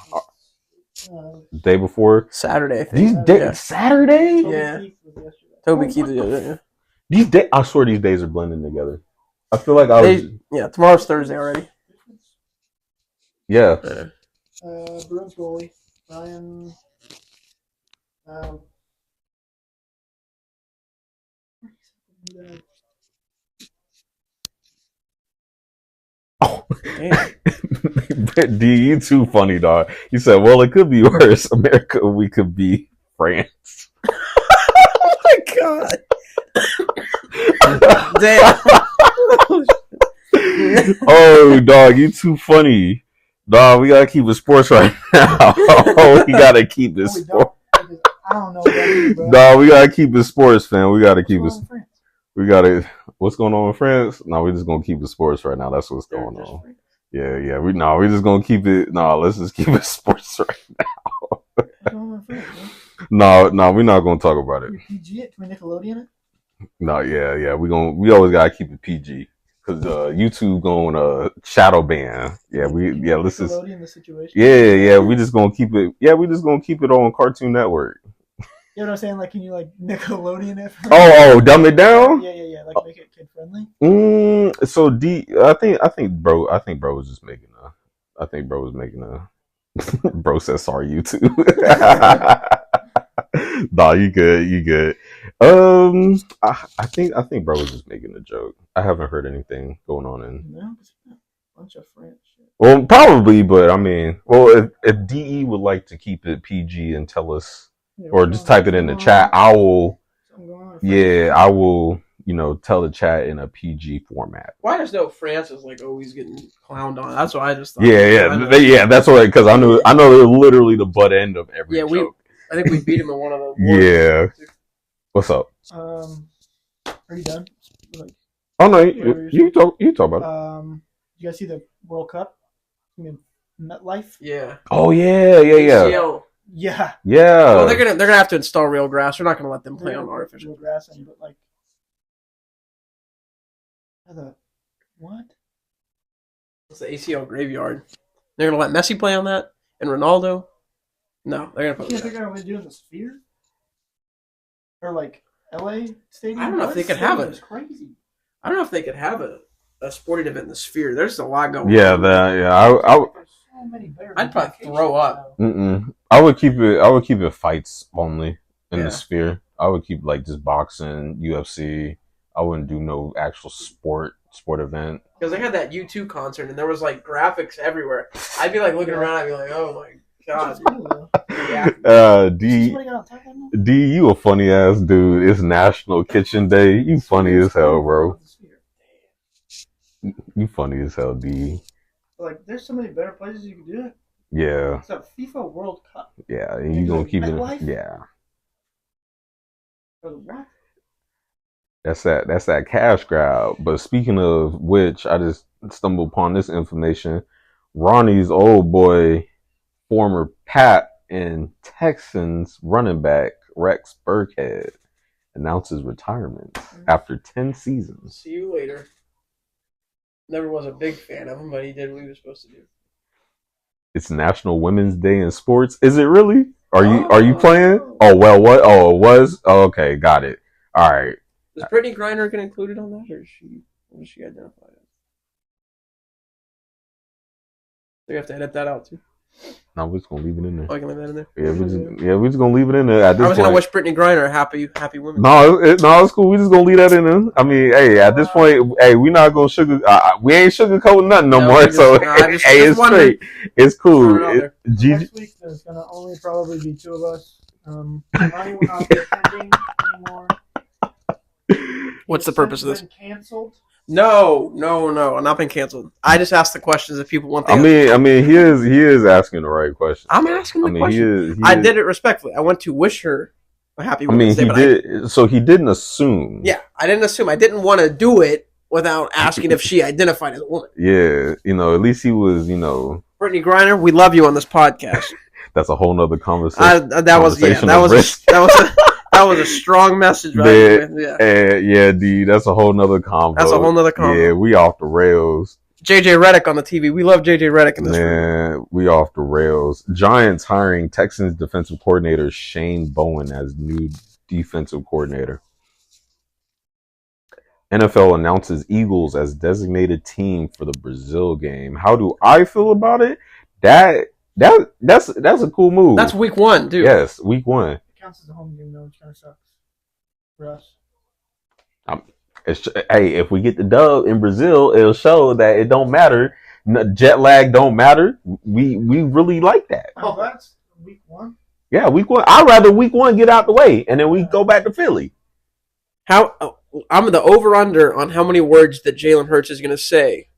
day before. Saturday, I These think. days, Yeah. Saturday. Yeah. Keith was yesterday. Toby Keith. Yeah. These days, I swear these days are blending together. I feel like I was. Yeah, tomorrow's Thursday already. Yeah. Bruins goalie Ryan. Oh, Damn. D, you too funny, dog. He said, "Well, it could be worse. America, we could be France." Oh my god. Damn. Oh, dog, you too funny, dog. We gotta keep it sports right now. Oh, we gotta keep it sports. I don't know what that is, bro. Dog, we gotta keep it sports, fam. We gotta keep it. We gotta. What's going on in France? No, we're just gonna keep it sports right now. That's what's going on. Yeah. We're just gonna keep it. No, let's just keep it sports right now. No, we're not gonna talk about it. PG it? Can we Nickelodeon it? No, yeah. We always gotta keep it PG because YouTube going shadow ban. Yeah, let's just. Nickelodeon the situation. Yeah. We just gonna keep it. Yeah, we just gonna keep it on Cartoon Network. You know what I'm saying? Like, can you like Nickelodeon it? Oh, dumb it down. Yeah. Like make it kid friendly. So D, I think bro was just making a. I think bro was making a. Bro says sorry, YouTube. Nah, you good. I think bro was just making a joke. I haven't heard anything going on in. No, it's a bunch of French shit. Well, probably, but I mean, if DE would like to keep it PG and tell us, or just type it in the chat, I will. Yeah, I will. Tell the chat in a PG format. Why does no France is like always getting clowned on? That's what I just thought. Yeah. That's why, because I know they're literally the butt end of every joke. I think we beat him in one of them. Yeah. What's up? Are you done? Like, oh no, you talk about it. You guys see the World Cup? I mean, MetLife. Yeah. Oh yeah. ACL. Yeah. Well, they're gonna have to install real grass. They're not gonna let them play on artificial grass. But like, what? It's the ACL graveyard. They're gonna let Messi play on that and Ronaldo. No, they're gonna. You think they're gonna do in the Sphere? Or like LA Stadium? I don't know if they could have it. It's crazy. I don't know if they could have a sporting event in the Sphere. There's a lot going. Yeah, I'd probably throw up. I would keep it fights only in the Sphere. I would keep like just boxing, UFC. I wouldn't do no actual sport event. Because they had that U2 concert and there was like graphics everywhere. I'd be like looking around. I'd be like, oh my god. D, you a funny ass dude. It's National Kitchen Day. You funny as hell, bro. You funny as hell, D. Like, there's so many better places you can do it. Yeah. It's a FIFA World Cup. Yeah, and you gonna keep it. Yeah. For the what? That's that cash grab. But speaking of which, I just stumbled upon this information. Ronnie's old boy, former Pat and Texans running back Rex Burkhead announces retirement after 10 seasons. See you later. Never was a big fan of him, but he did what he was supposed to do. It's National Women's Day in sports. Is it really? Are you playing? Oh well, what? Oh, it was. Oh, okay, got it. All right. Is Brittany Griner get included on that, or is she identified as? Do you have to edit that out too? No, we're just gonna leave it in there. Oh, I can leave that in there. We're just gonna leave it in there. At this I was point. gonna wish Brittany Griner happy women. No, it's cool. We just gonna leave that in there. I mean, hey, at this point, hey, we not gonna we ain't sugarcoating nothing no more. So hey, it's straight. It's cool. Next week there's gonna only probably be two of us. Ronnie will not be attending anymore. What's the purpose of this? Canceled. No, I've not been canceled. I just asked the questions if people want the I mean, he is asking the right question. I'm asking the question. He I is. did it respectfully. I went to wish her a happy I mean, Women's Day, he but did. So he didn't assume. yeah, I didn't assume. I didn't want to do it without asking if she identified as a woman. Yeah, at least he was. Brittany Griner, we love you on this podcast. That's a whole nother conversation. That was a strong message, right? Yeah, dude, that's a whole nother combo. That's a whole nother combo. Yeah, we off the rails. JJ Redick on the TV. We love JJ Redick in this room. Man, we off the rails. Giants hiring Texans defensive coordinator Shane Bowen as new defensive coordinator. NFL announces Eagles as designated team for the Brazil game. How do I feel about it? That's a cool move. That's week 1, dude. Yes, week 1. It counts as a home game, though, which kind of sucks for us. Hey, if we get the dub in Brazil, it'll show that it don't matter. Jet lag don't matter. We really like that. Oh, that's week 1? Yeah, week 1. I'd rather week 1 get out the way, and then we go back to Philly. I'm the over-under on how many words that Jalen Hurts is going to say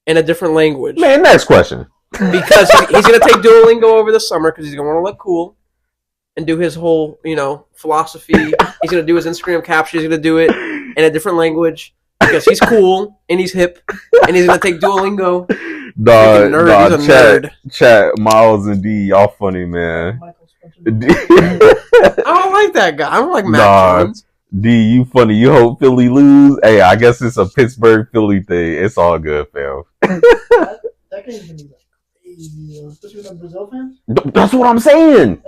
in a different language. Man, next question. Because he's going to take Duolingo over the summer because he's going to want to look cool and do his whole, philosophy. He's going to do his Instagram caption. He's going to do it in a different language because he's cool and he's hip and he's going to take Duolingo. He's a nerd. Chat, Miles and D, y'all funny, man. I don't like that guy. I don't like Matt Jones. D, you funny. You hope Philly lose. Hey, I guess it's a Pittsburgh Philly thing. It's all good, fam. That game's gonna be like crazy, especially with the Brazil fans. That's what I'm saying.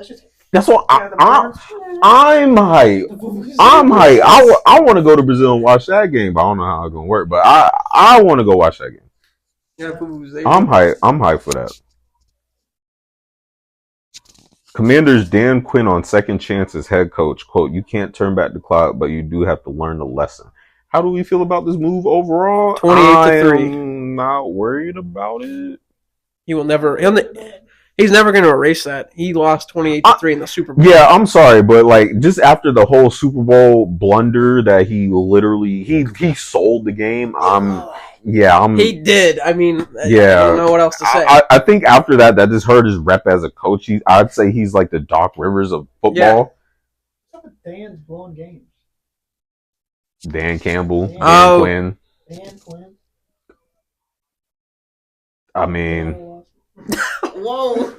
That's what I'm hype. I'm hype. I want to go to Brazil and watch that game, but I don't know how it's gonna work. But I want to go watch that game. I'm hype. I'm hype for that. Commanders Dan Quinn on second chance as head coach. Quote, you can't turn back the clock, but you do have to learn the lesson. How do we feel about this move overall? 28-3. I'm not worried about it. He will never. He's never going to erase that. He lost 28-3 in the Super Bowl. Yeah, I'm sorry, but just after the whole Super Bowl blunder that he literally he sold the game. He did. I mean, yeah. I don't know what else to say. I think after that just hurt his rep as a coach. I'd say he's like the Doc Rivers of football. Yeah. What's up with Dan's blowing games? Dan Campbell, Dan Quinn. Dan Quinn. I mean, whoa.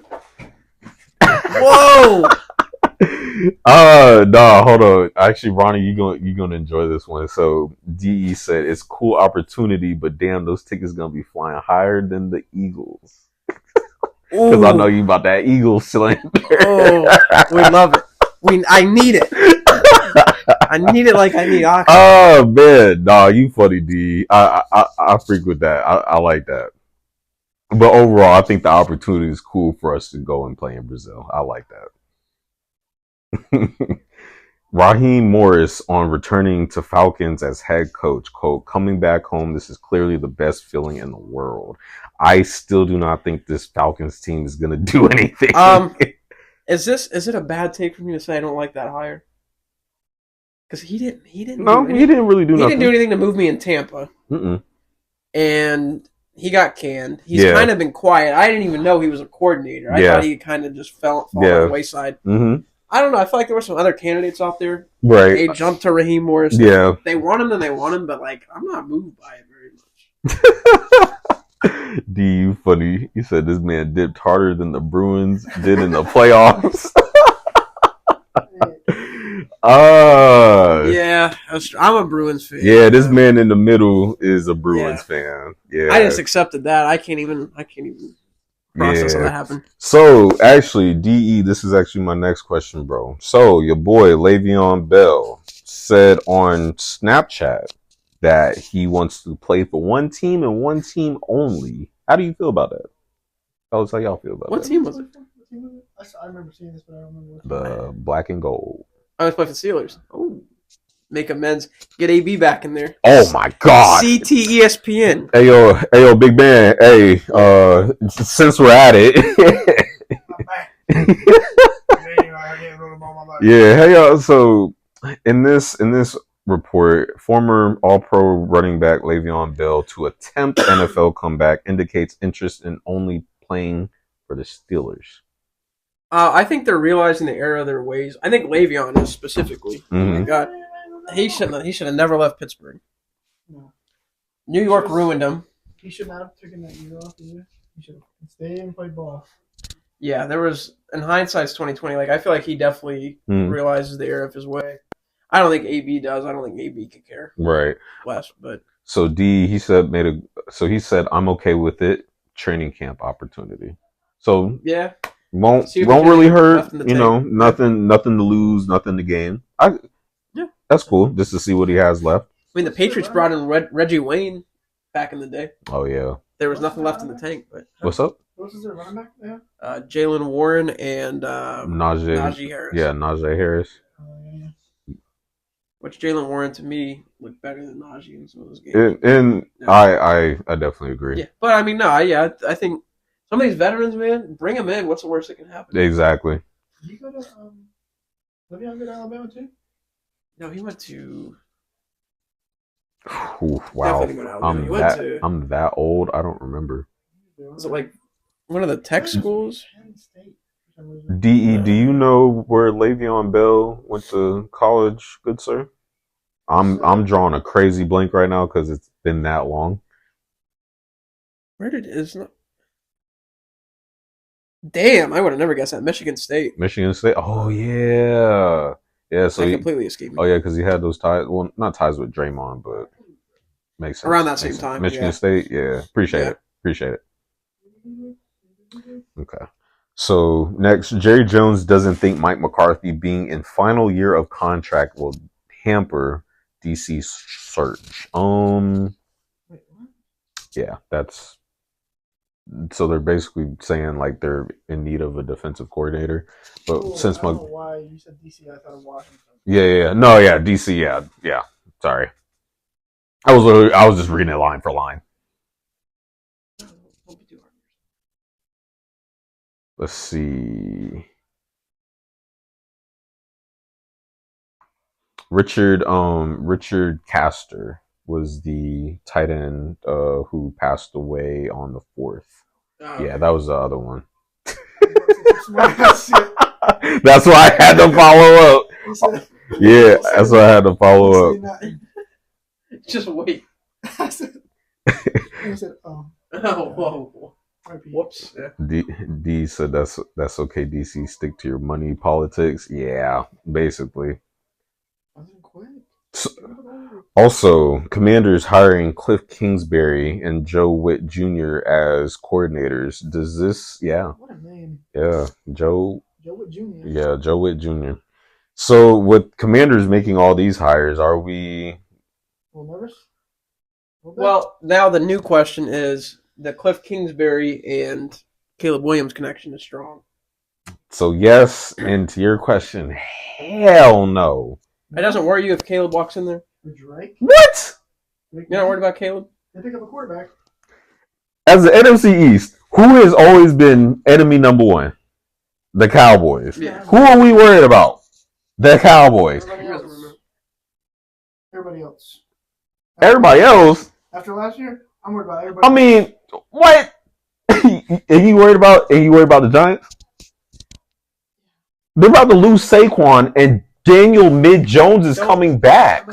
No, hold on. Actually, Ronnie, you gonna enjoy this one. So DE said it's cool opportunity, but damn, those tickets gonna be flying higher than the Eagles. Because I know you about that Eagles slander. Oh, we love it. I need it. I need it like I need oxygen. Oh man, nah, you funny, D. I freak with that. I like that. But overall, I think the opportunity is cool for us to go and play in Brazil. I like that. Raheem Morris on returning to Falcons as head coach. Quote, coming back home, this is clearly the best feeling in the world. I still do not think this Falcons team is going to do anything. Is it a bad take for me to say I don't like that hire? Because he didn't. He didn't really do nothing. He didn't do anything to move me in Tampa. And he got canned. He's kind of been quiet. I didn't even know he was a coordinator. I thought he kind of just fell on the wayside. I don't know. I feel like there were some other candidates out there. Right. They jumped to Raheem Morris. Yeah. They want him, but I'm not moved by it very much. D, you funny. You said this man dipped harder than the Bruins did in the playoffs. Yeah, I'm a Bruins fan. Yeah, this man in the middle is a Bruins fan. Yeah, I just accepted that. I can't even process how that happened. So actually, DE, this is actually my next question, bro. So your boy Le'Veon Bell said on Snapchat that he wants to play for one team and one team only. How do you feel about that? How y'all feel about that? What team was it? I remember seeing this, but I don't remember what the black and gold. I was playing for the Steelers. Oh, make amends. Get AB back in there. Oh my God. CTESPN. Hey yo, big man. Hey, since we're at it. Yeah. Hey yo. So in this report, former All-Pro running back Le'Veon Bell to attempt NFL comeback indicates interest in only playing for the Steelers. I think they're realizing the error of their ways. I think Le'Veon is specifically. Mm-hmm. Oh my God, he should have never left Pittsburgh. No. New York ruined him. He should not have taken that year off either. He should have stayed and played ball. Yeah, there was in hindsight's 2020. Like I feel like he definitely realizes the error of his way. I don't think AB does. I don't think AB could care. Right. Less, but so he said I'm okay with it. Training camp opportunity. So yeah, won't really hurt. You know, nothing to lose, nothing to gain. That's cool. Just to see what he has left. I mean, the Patriots brought in Reggie Wayne back in the day. Oh yeah. There was nothing left in the tank. But what's up? What's his running back there? Jalen Warren and Najee Harris. Yeah, Najee Harris. Which Jalen Warren to me looked better than Najee in some of those games. And I definitely agree. Yeah, but I mean, no, I think some of these veterans, man, bring them in. What's the worst that can happen? Exactly. Did you go to Le'Veon go to Alabama too? No, he went to. Ooh, wow, Alabama. I'm that old. I don't remember. Was it like one of the tech schools? DE, do you know where Le'Veon Bell went to college, good sir? I'm drawing a crazy blank right now because it's been that long. Where did it? Damn, I would have never guessed that. Michigan State. Oh yeah, yeah. So that completely escaped me. Oh yeah, because he had those ties. Well, not ties with Draymond, but makes sense. Around that same time. Michigan State. Yeah, appreciate it. Okay. So next, Jerry Jones doesn't think Mike McCarthy being in final year of contract will hamper DC search. Yeah, that's. So they're basically saying like they're in need of a defensive coordinator, but since I don't know why you said DC, I thought of Washington. Yeah, no, yeah, DC, yeah. Sorry, I was just reading it line for line. Let's see. Richard Castor was the tight end who passed away on the 4th. Oh, yeah, that was the other one. That's why I had to follow up. Yeah, that's why I had to follow up. Just wait. I said, oh, whoa. Whoops. D said that's okay, DC. Stick to your money politics. Yeah, basically. So, also, Commanders hiring Cliff Kingsbury and Joe Witt Jr. as coordinators. Does this? Yeah. What a name. Yeah, Joe Witt Jr. Yeah, Joe Witt Jr. So, with Commanders making all these hires, are we? nervous? Well, now the new question is the Cliff Kingsbury and Caleb Williams connection is strong. So yes, and to your question, hell no. It doesn't worry you if Caleb walks in there? Drake? What? You're not worried about Caleb? They pick up a quarterback. As the NFC East, who has always been enemy number one? The Cowboys. Yeah. Who are we worried about? The Cowboys. Everybody else. Everybody else? After last year, I'm worried about everybody. I mean, what? And you worried about the Giants? They're about to lose Saquon, and Daniel Jones is coming back.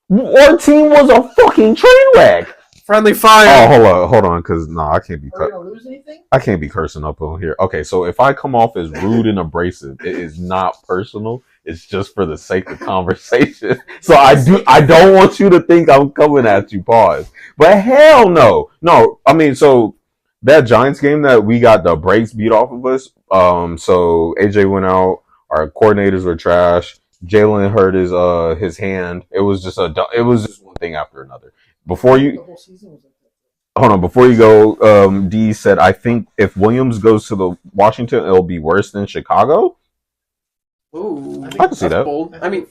Our team was a fucking train wreck. Friendly fire. Oh, hold on, because I can't be. Are we gonna lose anything? I can't be cursing up on here. Okay, so if I come off as rude and abrasive, it is not personal. It's just for the sake of conversation. So I don't want you to think I'm coming at you. Pause. But hell no. I mean, so that Giants game that we got the brakes beat off of us. So AJ went out. Our coordinators were trash. Jalen hurt his hand. It was just one thing after another. Before you go, D said, I think if Williams goes to the Washington, it'll be worse than Chicago. Ooh, I can see that. Bold. I mean,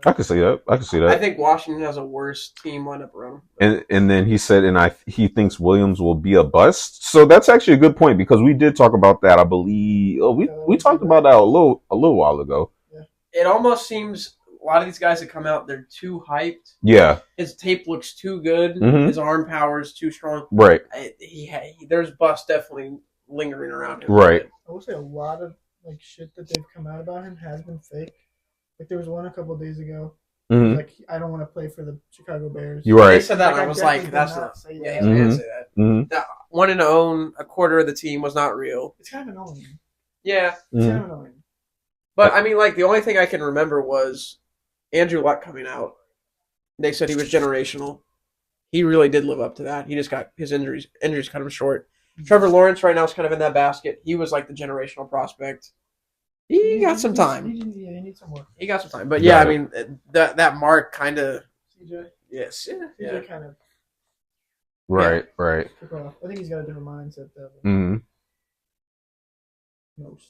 I can see that. I think Washington has a worse team lineup around him. And then he said, he thinks Williams will be a bust. So that's actually a good point because we did talk about that. I believe we talked about that a little while ago. It almost seems a lot of these guys that come out, they're too hyped. Yeah. His tape looks too good. Mhm. His arm power is too strong. Right. There's bust definitely lingering around him. Right. I will say a lot of like shit that they've come out about him has been fake. Like there was one a couple of days ago. Mhm. Like I don't want to play for the Chicago Bears. You're right. They said that, and I was definitely like, "That's did not." say Yeah, that. he didn't say that. Mhm. That wanting to own a quarter of the team was not real. It's kind of annoying. Yeah, It's Mhm. kind of annoying. but I mean, like the only thing I can remember was Andrew Luck coming out. They said he was generational. He really did live up to that. He just got his injuries cut him short. Trevor Lawrence right now is kind of in that basket. He was like the generational prospect. He got some time. He needs some work. He got some time, but yeah, I mean that mark kind of. CJ. Yes. Yeah. CJ kind of Right. Right. took off. I think he's got a different mindset though. Hmm. Most.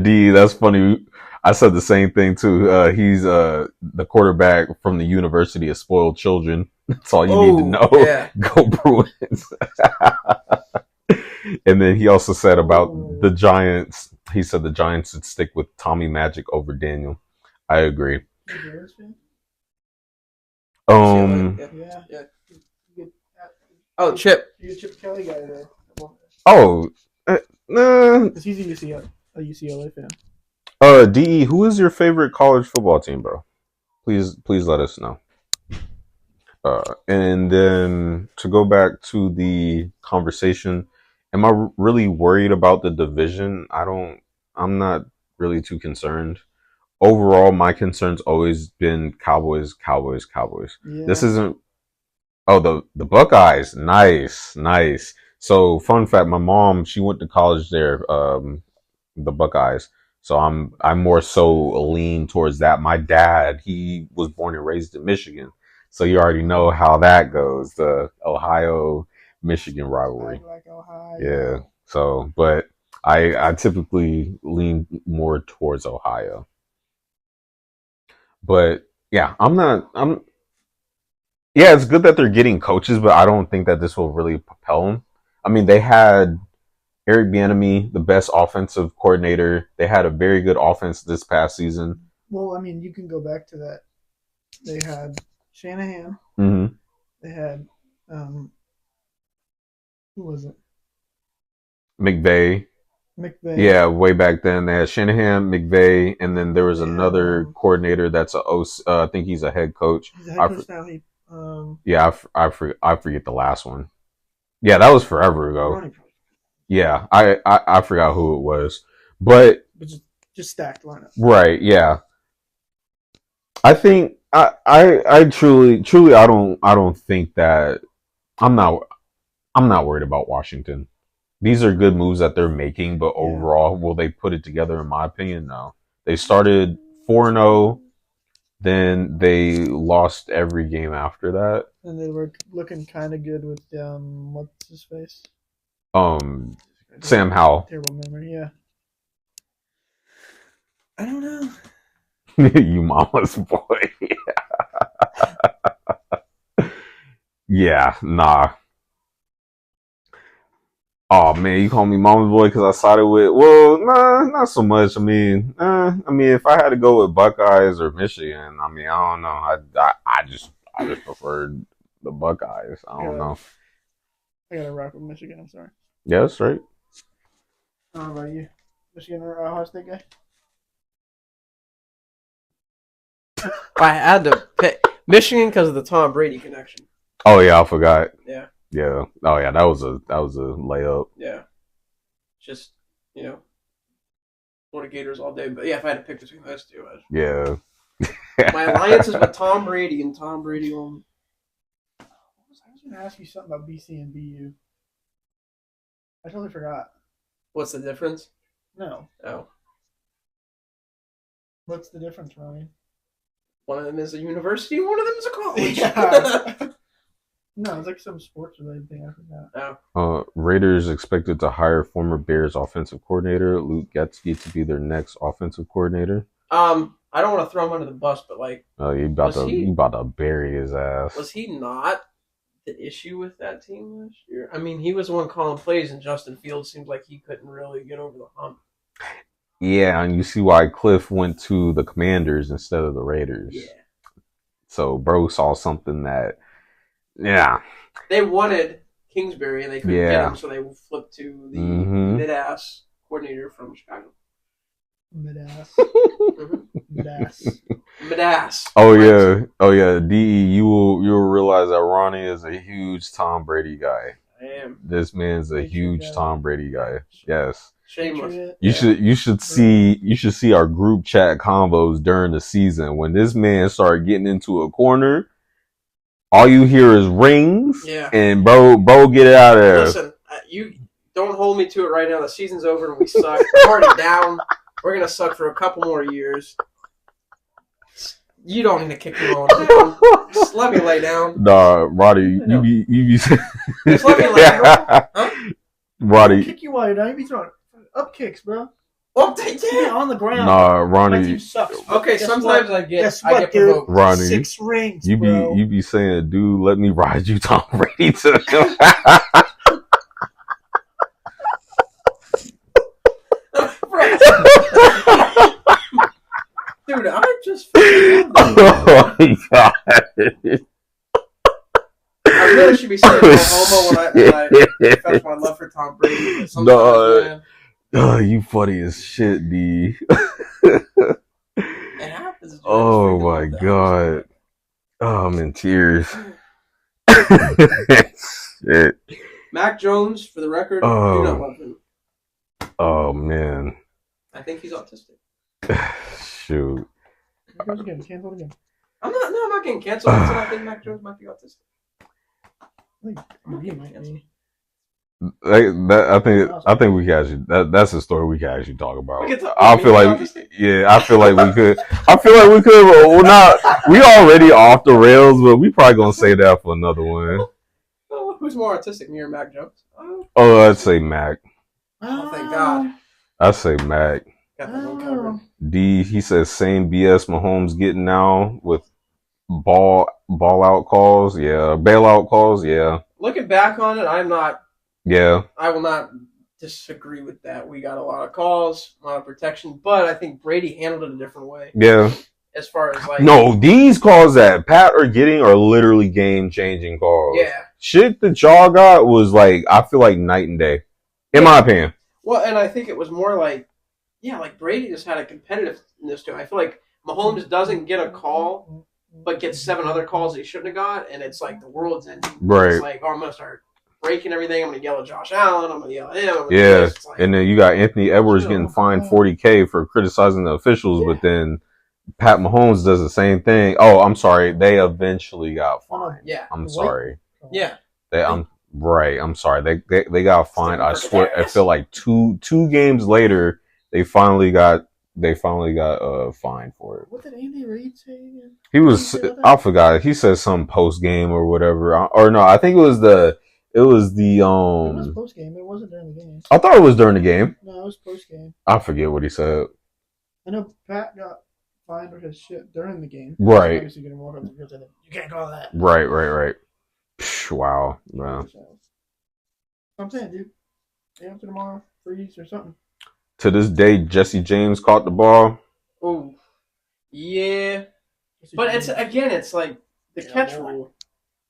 D, that's funny. I said the same thing too. He's the quarterback from the University of Spoiled Children. That's all you need to know. Yeah. Go Bruins. And then he also said about the Giants. He said the Giants would stick with Tommy Magic over Daniel. I agree. You a Bears fan? Yeah. You Oh, Chip. get Chip Kelly guy there. Oh, nah. Because he's a UCLA fan. DE, who is your favorite college football team, bro? Please let us know. And then to go back to the conversation, am I really worried about the division? I'm not really too concerned. Overall, my concern's always been Cowboys. Yeah. This isn't. Oh, the Buckeyes, nice. So, fun fact: my mom, she went to college there. The Buckeyes. So I'm more so lean towards that. My dad, he was born and raised in Michigan, so you already know how that goes. The Ohio Michigan rivalry. Like Ohio. Yeah. So, but I typically lean more towards Ohio. But yeah, yeah, it's good that they're getting coaches, but I don't think that this will really propel them. I mean, they had Eric Bieniemy, the best offensive coordinator. They had a very good offense this past season. Well, I mean, you can go back to that. They had Shanahan. Mm-hmm. They had who was it? McVay. Yeah, way back then they had Shanahan, McVay, and then there was another coordinator that's I think he's a head coach. He's a head coach now. Yeah, I forget the last one. Yeah, that was forever ago. Yeah, I forgot who it was, but just stacked lineup. Right? Yeah, I think I truly I don't think that I'm not worried about Washington. These are good moves that they're making, but overall, will they put it together? In my opinion, no. They started 4-0, then they lost every game after that. And they were looking kind of good with what's his face? Sam Howell. Terrible memory, yeah. I don't know. You mama's boy. Yeah, nah. Oh man, you call me mama's boy because I sided with. Well, nah, not so much. I mean, if I had to go with Buckeyes or Michigan, I mean, I don't know. I just preferred the Buckeyes. I don't know. I gotta rock with Michigan. I'm sorry. Yeah, that's right. I don't know about you, Michigan or Ohio State guy. I had to pick Michigan because of the Tom Brady connection. Oh yeah, I forgot. Yeah. Yeah. Oh yeah, that was a layup. Yeah. Just Florida Gators all day. But yeah, if I had to pick between those two, Yeah. my alliance is with Tom Brady and Tom Brady only. I was going to ask you something about BC and BU. I totally forgot. What's the difference? No. Oh. What's the difference, Ryan? One of them is a university, one of them is a college. Yeah. No, it's like some sports related thing. I forgot. Raiders expected to hire former Bears offensive coordinator Luke Getsky to be their next offensive coordinator. I don't want to throw him under the bus, but you about to bury his ass. Was he not the issue with that team last year? I mean, he was the one calling plays, and Justin Fields seems like he couldn't really get over the hump. Yeah, and you see why Cliff went to the Commanders instead of the Raiders. Yeah. So bro saw something that, yeah. They wanted Kingsbury and they couldn't get him, so they flipped to the mid-ass coordinator from Chicago. Mid-ass. Mm-hmm. Mid-ass. Mid-ass. Oh yeah. DE, you'll realize that Ronnie is a huge Tom Brady guy. I am. This man's a huge Tom Brady guy. Yes. Shameless. You should see our group chat combos during the season. When this man started getting into a corner, all you hear is rings. Yeah. And bro, get it out of there. Listen, you don't hold me to it right now. The season's over and we suck. We're already down. We're gonna suck for a couple more years. You don't need to kick me on. Just let me lay down. Nah, Roddy, you be Just let me lay down. Huh? Roddy. I'll kick you while you're down. You be throwing up kicks, bro. Oh, Yeah, on the ground. Nah, Ronnie. My team sucks. Okay, Guess sometimes what? I get Guess what, dude? provoked. Ronnie, 6 rings, you bro. be saying, dude, let me ride you Tom Brady to him. Dude, I just. Oh my god. I really should be saying no homo when I confess my love for Tom Brady. But sometimes, man, Oh, you funny as shit, D. it happens. Dude. Oh my god. Oh, I'm in tears. Shit. Mac Jones, for the record, do not love him. Oh man. I think he's autistic. Shoot. Here goes again. Cancel again. I'm not getting canceled. Until I think Mac Jones might be autistic. He might be. I think we can actually that's a story we can actually talk about. I feel like we could. Well, not we already off the rails, but we probably gonna say that for another one. Oh, who's more autistic, me or Mac Jones? Oh, I'd say Mac. Oh, thank God. I'd say Mac. Got that one covered. D, he says same BS Mahomes getting now with ball out calls, yeah, bailout calls, yeah. Looking back on it, Yeah. I will not disagree with that. We got a lot of calls, a lot of protection, but I think Brady handled it a different way. Yeah. As far as like no, these calls that Pat are getting are literally game changing calls. Yeah. Shit that y'all got was like I feel like night and day. In my opinion. Well, and I think it was more like like Brady just had a competitiveness to it. I feel like Mahomes doesn't get a call, but gets 7 other calls he shouldn't have got, and it's like the world's ending. Right. It's like, I'm gonna start breaking everything. I'm gonna yell at Josh Allen. I'm gonna yell at him. Yeah, and then you got Anthony Edwards getting fined $40,000 for criticizing the officials, but then Pat Mahomes does the same thing. Oh, I'm sorry, they eventually got fined. Yeah, I'm sorry. Yeah, I'm sorry. They got fined. I swear, I feel like two games later they finally got fined for it. What did Andy Reid say again? I forgot. He said some post game or whatever. Or no, I think it was It was post game. It wasn't during the game. I thought it was during the game. No, it was post game. I forget what he said. I know Pat got fined for his shit during the game. Right. Obviously getting more of because you can't call that. Right. Psh, wow. Man. I'm saying, dude. Day after tomorrow, freeze or something. To this day, Jesse James caught the ball. Oh, yeah. But it's like the catch rule.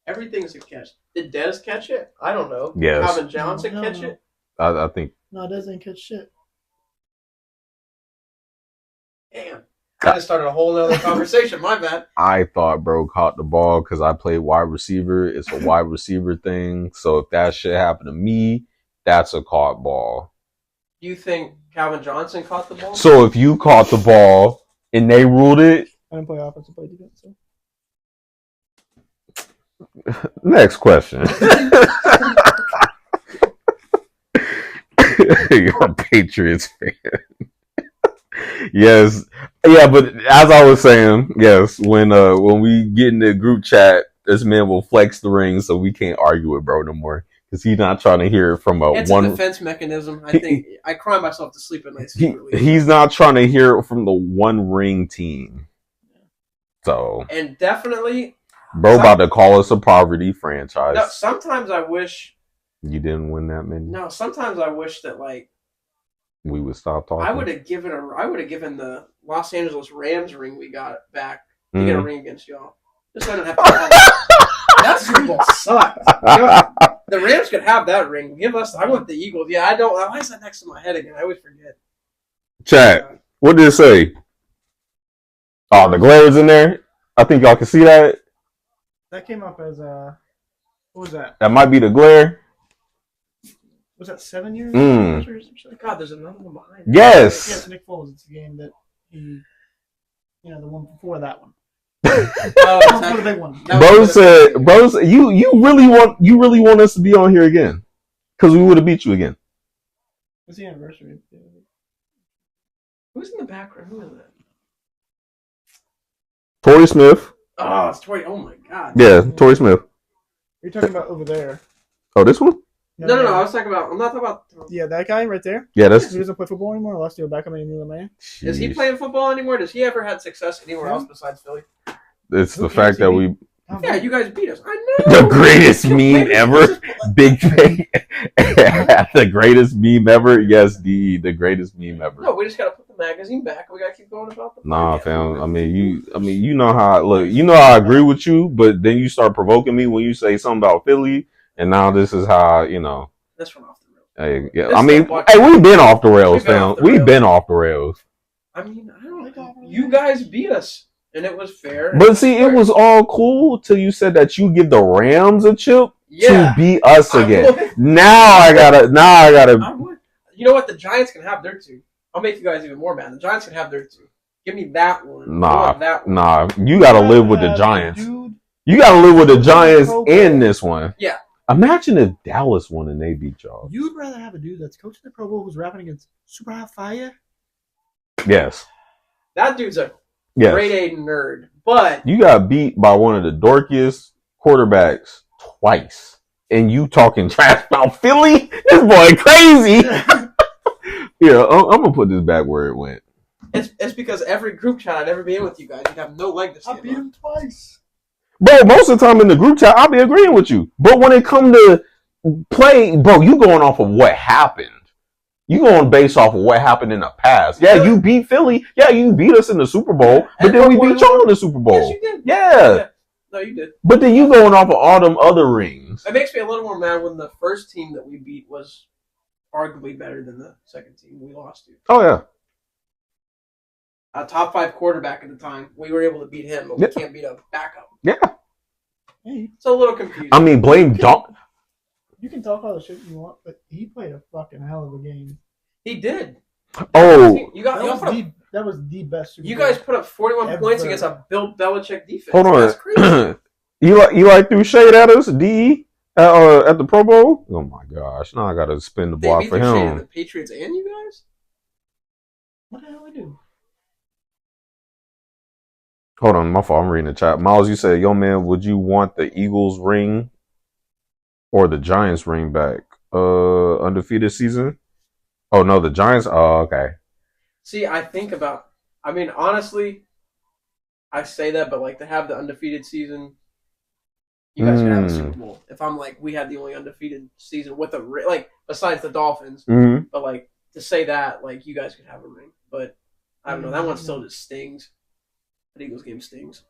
Everything's a catch. Did Dez catch it? I don't know. Yes. Calvin Johnson catch it? I think. No, Dez didn't catch shit. Damn. I just started a whole other conversation. My bad. I thought bro caught the ball because I played wide receiver. It's a wide receiver thing. So if that shit happened to me, that's a caught ball. Do you think Calvin Johnson caught the ball? So if you caught the ball and they ruled it. I didn't play offense, I played defense. So. Next question. You're a Patriots fan. Yes. Yeah, but as I was saying, yes, when we get in the group chat, this man will flex the ring so we can't argue with bro no more. Because he's not trying to hear it from it's a defense mechanism. I think I cry myself to sleep at night. He's not trying to hear it from the one ring team. So and definitely bro about to call us a poverty franchise. No, sometimes I wish you didn't win that many. No, sometimes I wish that like we would stop talking. I would have given the Los Angeles Rams ring we got back to get a ring against y'all. Just so I don't have to. That Super Bowl sucked. You know, the Rams could have that ring. Give us. I want the Eagles. Yeah, I don't. Why is that next to my head again? I always forget. Chat. What did it say? Oh, the glare's in there. I think y'all can see that. That came up as what was that? That might be the glare. Was that 7 years? God, there's another one behind. Yes. Yes, Nick Foles. It's the game that he, the one before that one. Oh, the big one. Bro said, you really want us to be on here again? Because we would have beat you again. It's the anniversary. Who's in the background? Who is that? Torrey Smith. Oh, it's Torrey. Oh my God. Yeah, Torrey Smith. You're talking about over there. Oh, this one? No. I was talking about. I'm not talking about. Yeah, that guy right there. Yeah, that's. He doesn't play football anymore. Lost to Beckham and he knew the man. Is he playing football anymore? Does he ever had success anywhere else besides Philly? It's the fact that we. Yeah, you guys beat us. I know. The greatest meme ever. Big thing. The greatest meme ever. Yes, the greatest meme ever. No, we just gotta put the magazine back. We gotta keep going about the. Nah, fam. I mean, you know how. Look, you know how I agree with you, but then you start provoking me when you say something about Philly, and now this is how This one off the rails. Hey, yeah. I mean, we've been off the rails, fam. We've been off the rails. I mean, I don't know. You guys beat us. And it was fair. But see, it was all cool till you said that you give the Rams a chip to beat us again. Now I gotta. You know what? The Giants can have their two. I'll make you guys even more mad. The Giants can have their two. Give me that one. Nah. You gotta live with the Giants. You gotta live with the Giants in this one. Yeah. Imagine if Dallas won and they beat y'all. You'd rather have a dude that's coaching the Pro Bowl who's rapping against Super Hot Fire? Yes. That dude's a grade A nerd, but you got beat by one of the dorkiest quarterbacks twice, and you talking trash about Philly? This boy crazy. Yeah, I'm gonna put this back where it went. It's because every group chat I'd ever be in with you guys, you'd have no leg to stand. I beat him twice, bro. Most of the time in the group chat, I'll be agreeing with you, but when it come to play, bro, you going off of what happened. You going based off of what happened in the past. Yeah, you beat Philly. Yeah, you beat us in the Super Bowl. But then we beat y'all in the Super Bowl. Yes, you did. Yeah. No, you did. But then you going off of all them other rings. It makes me a little more mad when the first team that we beat was arguably better than the second team we lost to. Oh, yeah. A top 5 quarterback at the time. We were able to beat him, but we can't beat a backup. Yeah. It's a little confusing. I mean, blame Don. You can talk all the shit you want, but he played a fucking hell of a game. He did. Oh. That was the best Super Bowl. You guys put up 41 points against a Bill Belichick defense. Hold on. That's crazy. Eli threw shade at us, DE, at the Pro Bowl? Oh, my gosh. Now I got to spin the block for him. Shade at the Patriots and you guys? What the hell we do? Hold on, my fault. I'm reading the chat. Miles, you said, yo, man, would you want the Eagles ring or the Giants ring back? Undefeated season? Oh, no, the Giants? Oh, okay. See, honestly, I say that, but like to have the undefeated season, you guys could have a Super Bowl. If I'm like, we had the only undefeated season with besides the Dolphins, but like to say that, like you guys could have a ring. But I don't know, that one still just stings. The Eagles game stings.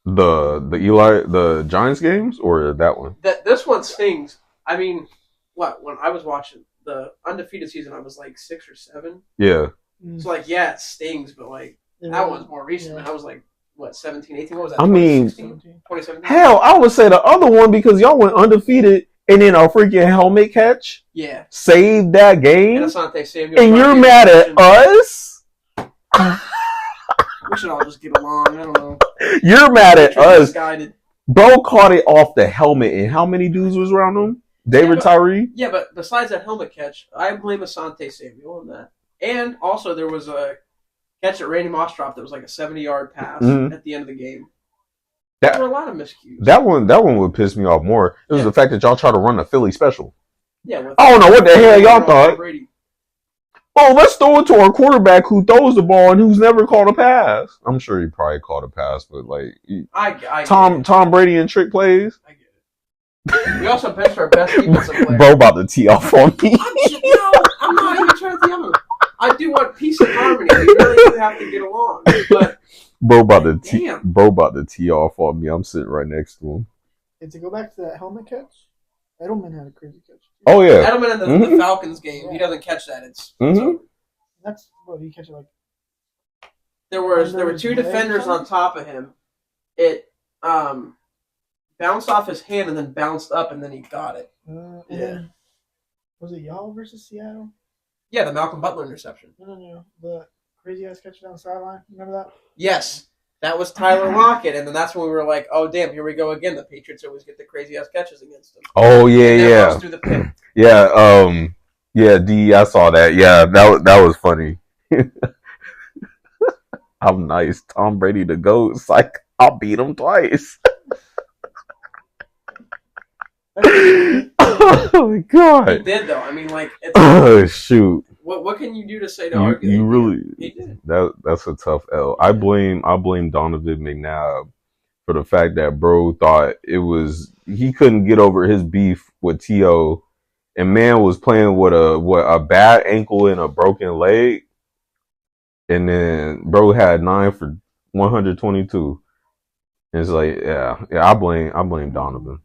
The Giants games or that one? This one stings. I mean, when I was watching the undefeated season, I was like 6 or 7. Yeah. So like, yeah, it stings, but like that one's more recent. Yeah. I was like, 17, 18? What was that? I mean, 2017? Hell, I would say the other one because y'all went undefeated and then a freaking helmet catch. Yeah. Saved that game. And Asante Samuel. And you're mad at us? We should all just get along. I don't know. You're mad at us. Bro caught it off the helmet, and how many dudes was around him? David Tyree? Yeah, but besides that helmet catch, I blame Asante Samuel on that. And also, there was a catch that Randy Moss dropped that was like a 70-yard pass at the end of the game. There were a lot of miscues. That one would piss me off more. It was the fact that y'all tried to run the Philly special. Yeah. I don't know what the hell y'all thought. Oh, let's throw it to our quarterback who throws the ball and who's never called a pass. I'm sure he probably called a pass, but like Tom Brady and trick plays. I get it. We also benched our best defensive player. Bro about to tee off on me. I'm not even trying to tee off. really do have to get along. But bro about to damn. tee off on me. I'm sitting right next to him. And to go back to that helmet catch, Edelman had a crazy catch. Oh yeah, Edelman in the Falcons game, he doesn't catch that. It's over. That's what he catch it like. There were two defenders on top of him. It bounced off his hand and then bounced up and then he got it. Then, was it y'all versus Seattle? Yeah, the Malcolm Butler interception. No. The crazy ass catch down the sideline. Remember that? Yes. That was Tyler Lockett, and then that's when we were like, "Oh damn, here we go again." The Patriots always get the crazy ass catches against them. Oh yeah. Through the pick. Yeah. D, I saw that. Yeah, that was funny. I'm nice. Tom Brady the GOAT. It's like I'll beat him twice. Oh my god. He did though. I mean, like, shoot. What can you do to say to argue? You really he did. That's a tough L. I blame Donovan McNabb for the fact that bro thought he couldn't get over his beef with T.O. and man was playing with a bad ankle and a broken leg, and then bro had 9 for 122. And it's like yeah. I blame Donovan.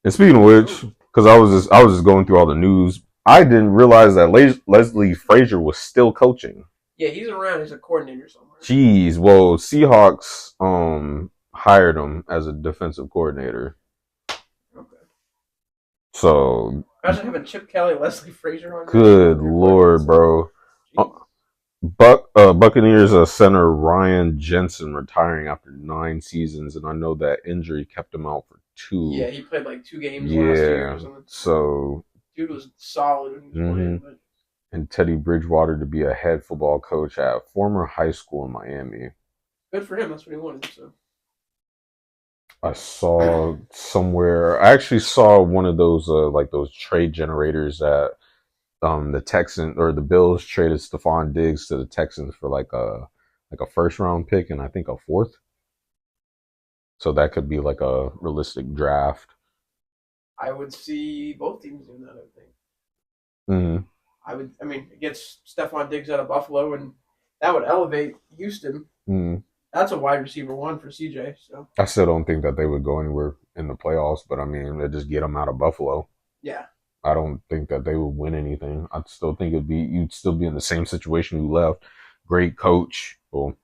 And speaking of which, because I was just going through all the news, I didn't realize that Leslie Frazier was still coaching. Yeah, he's around. He's a coordinator somewhere. Jeez, well, Seahawks hired him as a defensive coordinator. Okay. So imagine having Chip Kelly, Leslie Frazier on. Good lord, bro. Buccaneers center Ryan Jensen retiring after 9 seasons, and I know that injury kept him out for 2. Yeah, he played like 2 games last year or something. So dude was solid when he was playing. But... And Teddy Bridgewater to be a head football coach at former high school in Miami. Good for him. That's what he wanted. So I saw somewhere. I actually saw one of those like those trade generators that the Texans or the Bills traded Stephon Diggs to the Texans for like a first round pick and I think a 4th. So that could be like a realistic draft. I would see both teams doing that, I think. Mm-hmm. I mean, it gets Stephon Diggs out of Buffalo, and that would elevate Houston. Mm-hmm. That's a wide receiver 1 for CJ. So I still don't think that they would go anywhere in the playoffs, but I mean, they just get them out of Buffalo. Yeah. I don't think that they would win anything. I still think you'd still be in the same situation you left. Great coach. Well,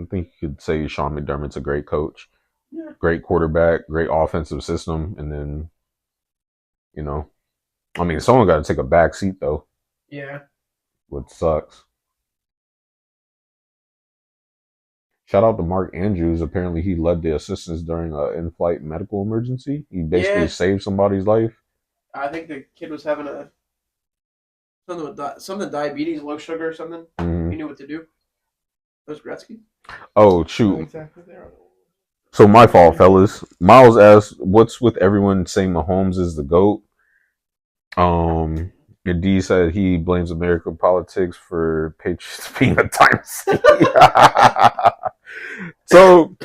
I think you could say Sean McDermott's a great coach. Yeah. Great quarterback, great offensive system, and then, I mean, someone got to take a back seat though. Yeah. Which sucks. Shout out to Mark Andrews. Apparently, he led the assistance during an in-flight medical emergency. He basically saved somebody's life. I think the kid was having something diabetes, low sugar or something. Mm-hmm. He knew what to do. That was Gretzky. Oh, shoot. Exactly. So my fault, fellas. Miles asked, "What's with everyone saying Mahomes is the GOAT?" D said he blames American politics for Patriots being a dynasty. So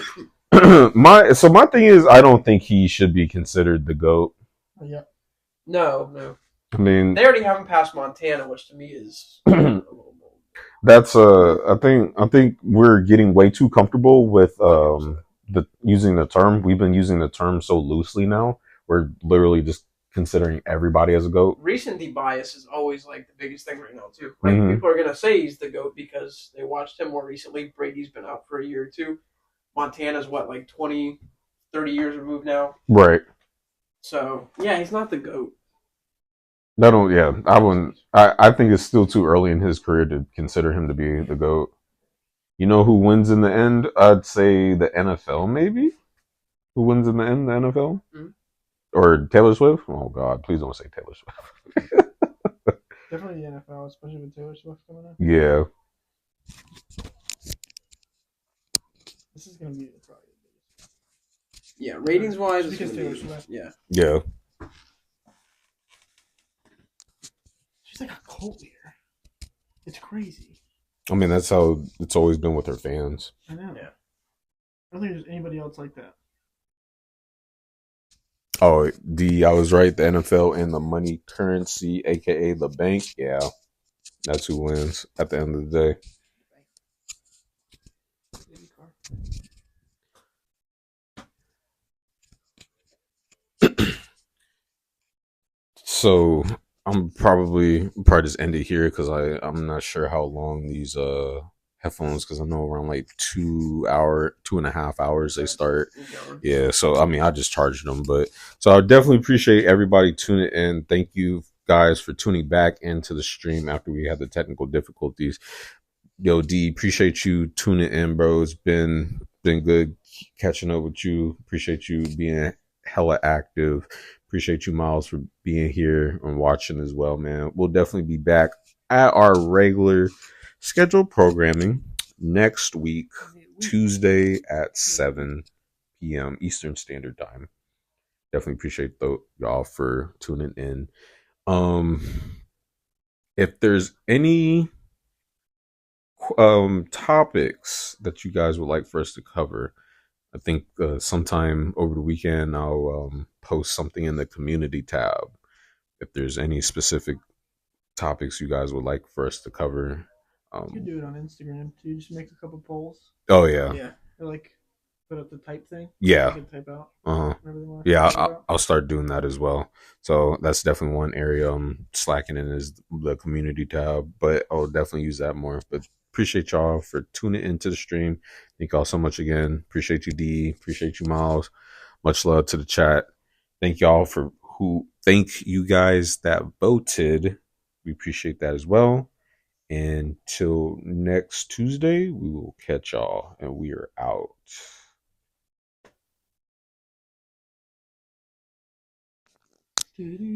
my thing is, I don't think he should be considered the GOAT. Yeah. No. I mean, they already have him past Montana, which to me is that's I think we're getting way too comfortable with using the term. We've been using the term so loosely now. We're literally just considering everybody as a GOAT. Recency bias is always like the biggest thing right now too. Like people are gonna say he's the GOAT because they watched him more recently. Brady's been out for a year or two. Montana's like 20, 30 years removed now. Right. So yeah, he's not the GOAT. I wouldn't. I think it's still too early in his career to consider him to be the GOAT. You know who wins in the end? I'd say the NFL, maybe. Who wins in the end? The NFL? Mm-hmm. Or Taylor Swift? Oh God! Please don't say Taylor Swift. Definitely the NFL, especially with Taylor Swift coming in. Yeah. This is gonna be probably the biggest. Yeah, ratings wise, because Taylor Swift. Yeah. Yeah. She's like a cult leader. It's crazy. I mean, that's how it's always been with her fans. I know. Yeah. I don't think there's anybody else like that. Oh, I was right. The NFL and the money currency, aka the bank. Yeah, that's who wins at the end of the Baby car. day. So I'm probably just end it here because I'm not sure how long these headphones, because I know around like 2.5 hours they start. Yeah, so I mean I just charged them, but so I definitely appreciate everybody tuning in. Thank you guys for tuning back into the stream after we had the technical difficulties. Yo, D, appreciate you tuning in, bro. It's been good catching up with you. Appreciate you being hella active. Appreciate you, Miles, for being here and watching as well, man. We'll definitely be back at our regular scheduled programming next week, Tuesday at 7 p.m. Eastern Standard Time. Definitely appreciate y'all for tuning in. Um, if there's any topics that you guys would like for us to cover, I think sometime over the weekend I'll post something in the community tab. If there's any specific topics you guys would like for us to cover, You could do it on Instagram too. Just make a couple polls. oh yeah, Yeah. Or like put up the type thing. yeah, You can type out. Whatever they want to yeah. talk about. I'll start doing that as well. So that's definitely one area I'm slacking in is the community tab, but I'll definitely use that more. But appreciate y'all for tuning into the stream. Thank y'all so much again. Appreciate you, D. Appreciate you, Miles. Much love to the chat. Thank y'all for thank you guys that voted. We appreciate that as well. Until next Tuesday, we will catch y'all and we are out.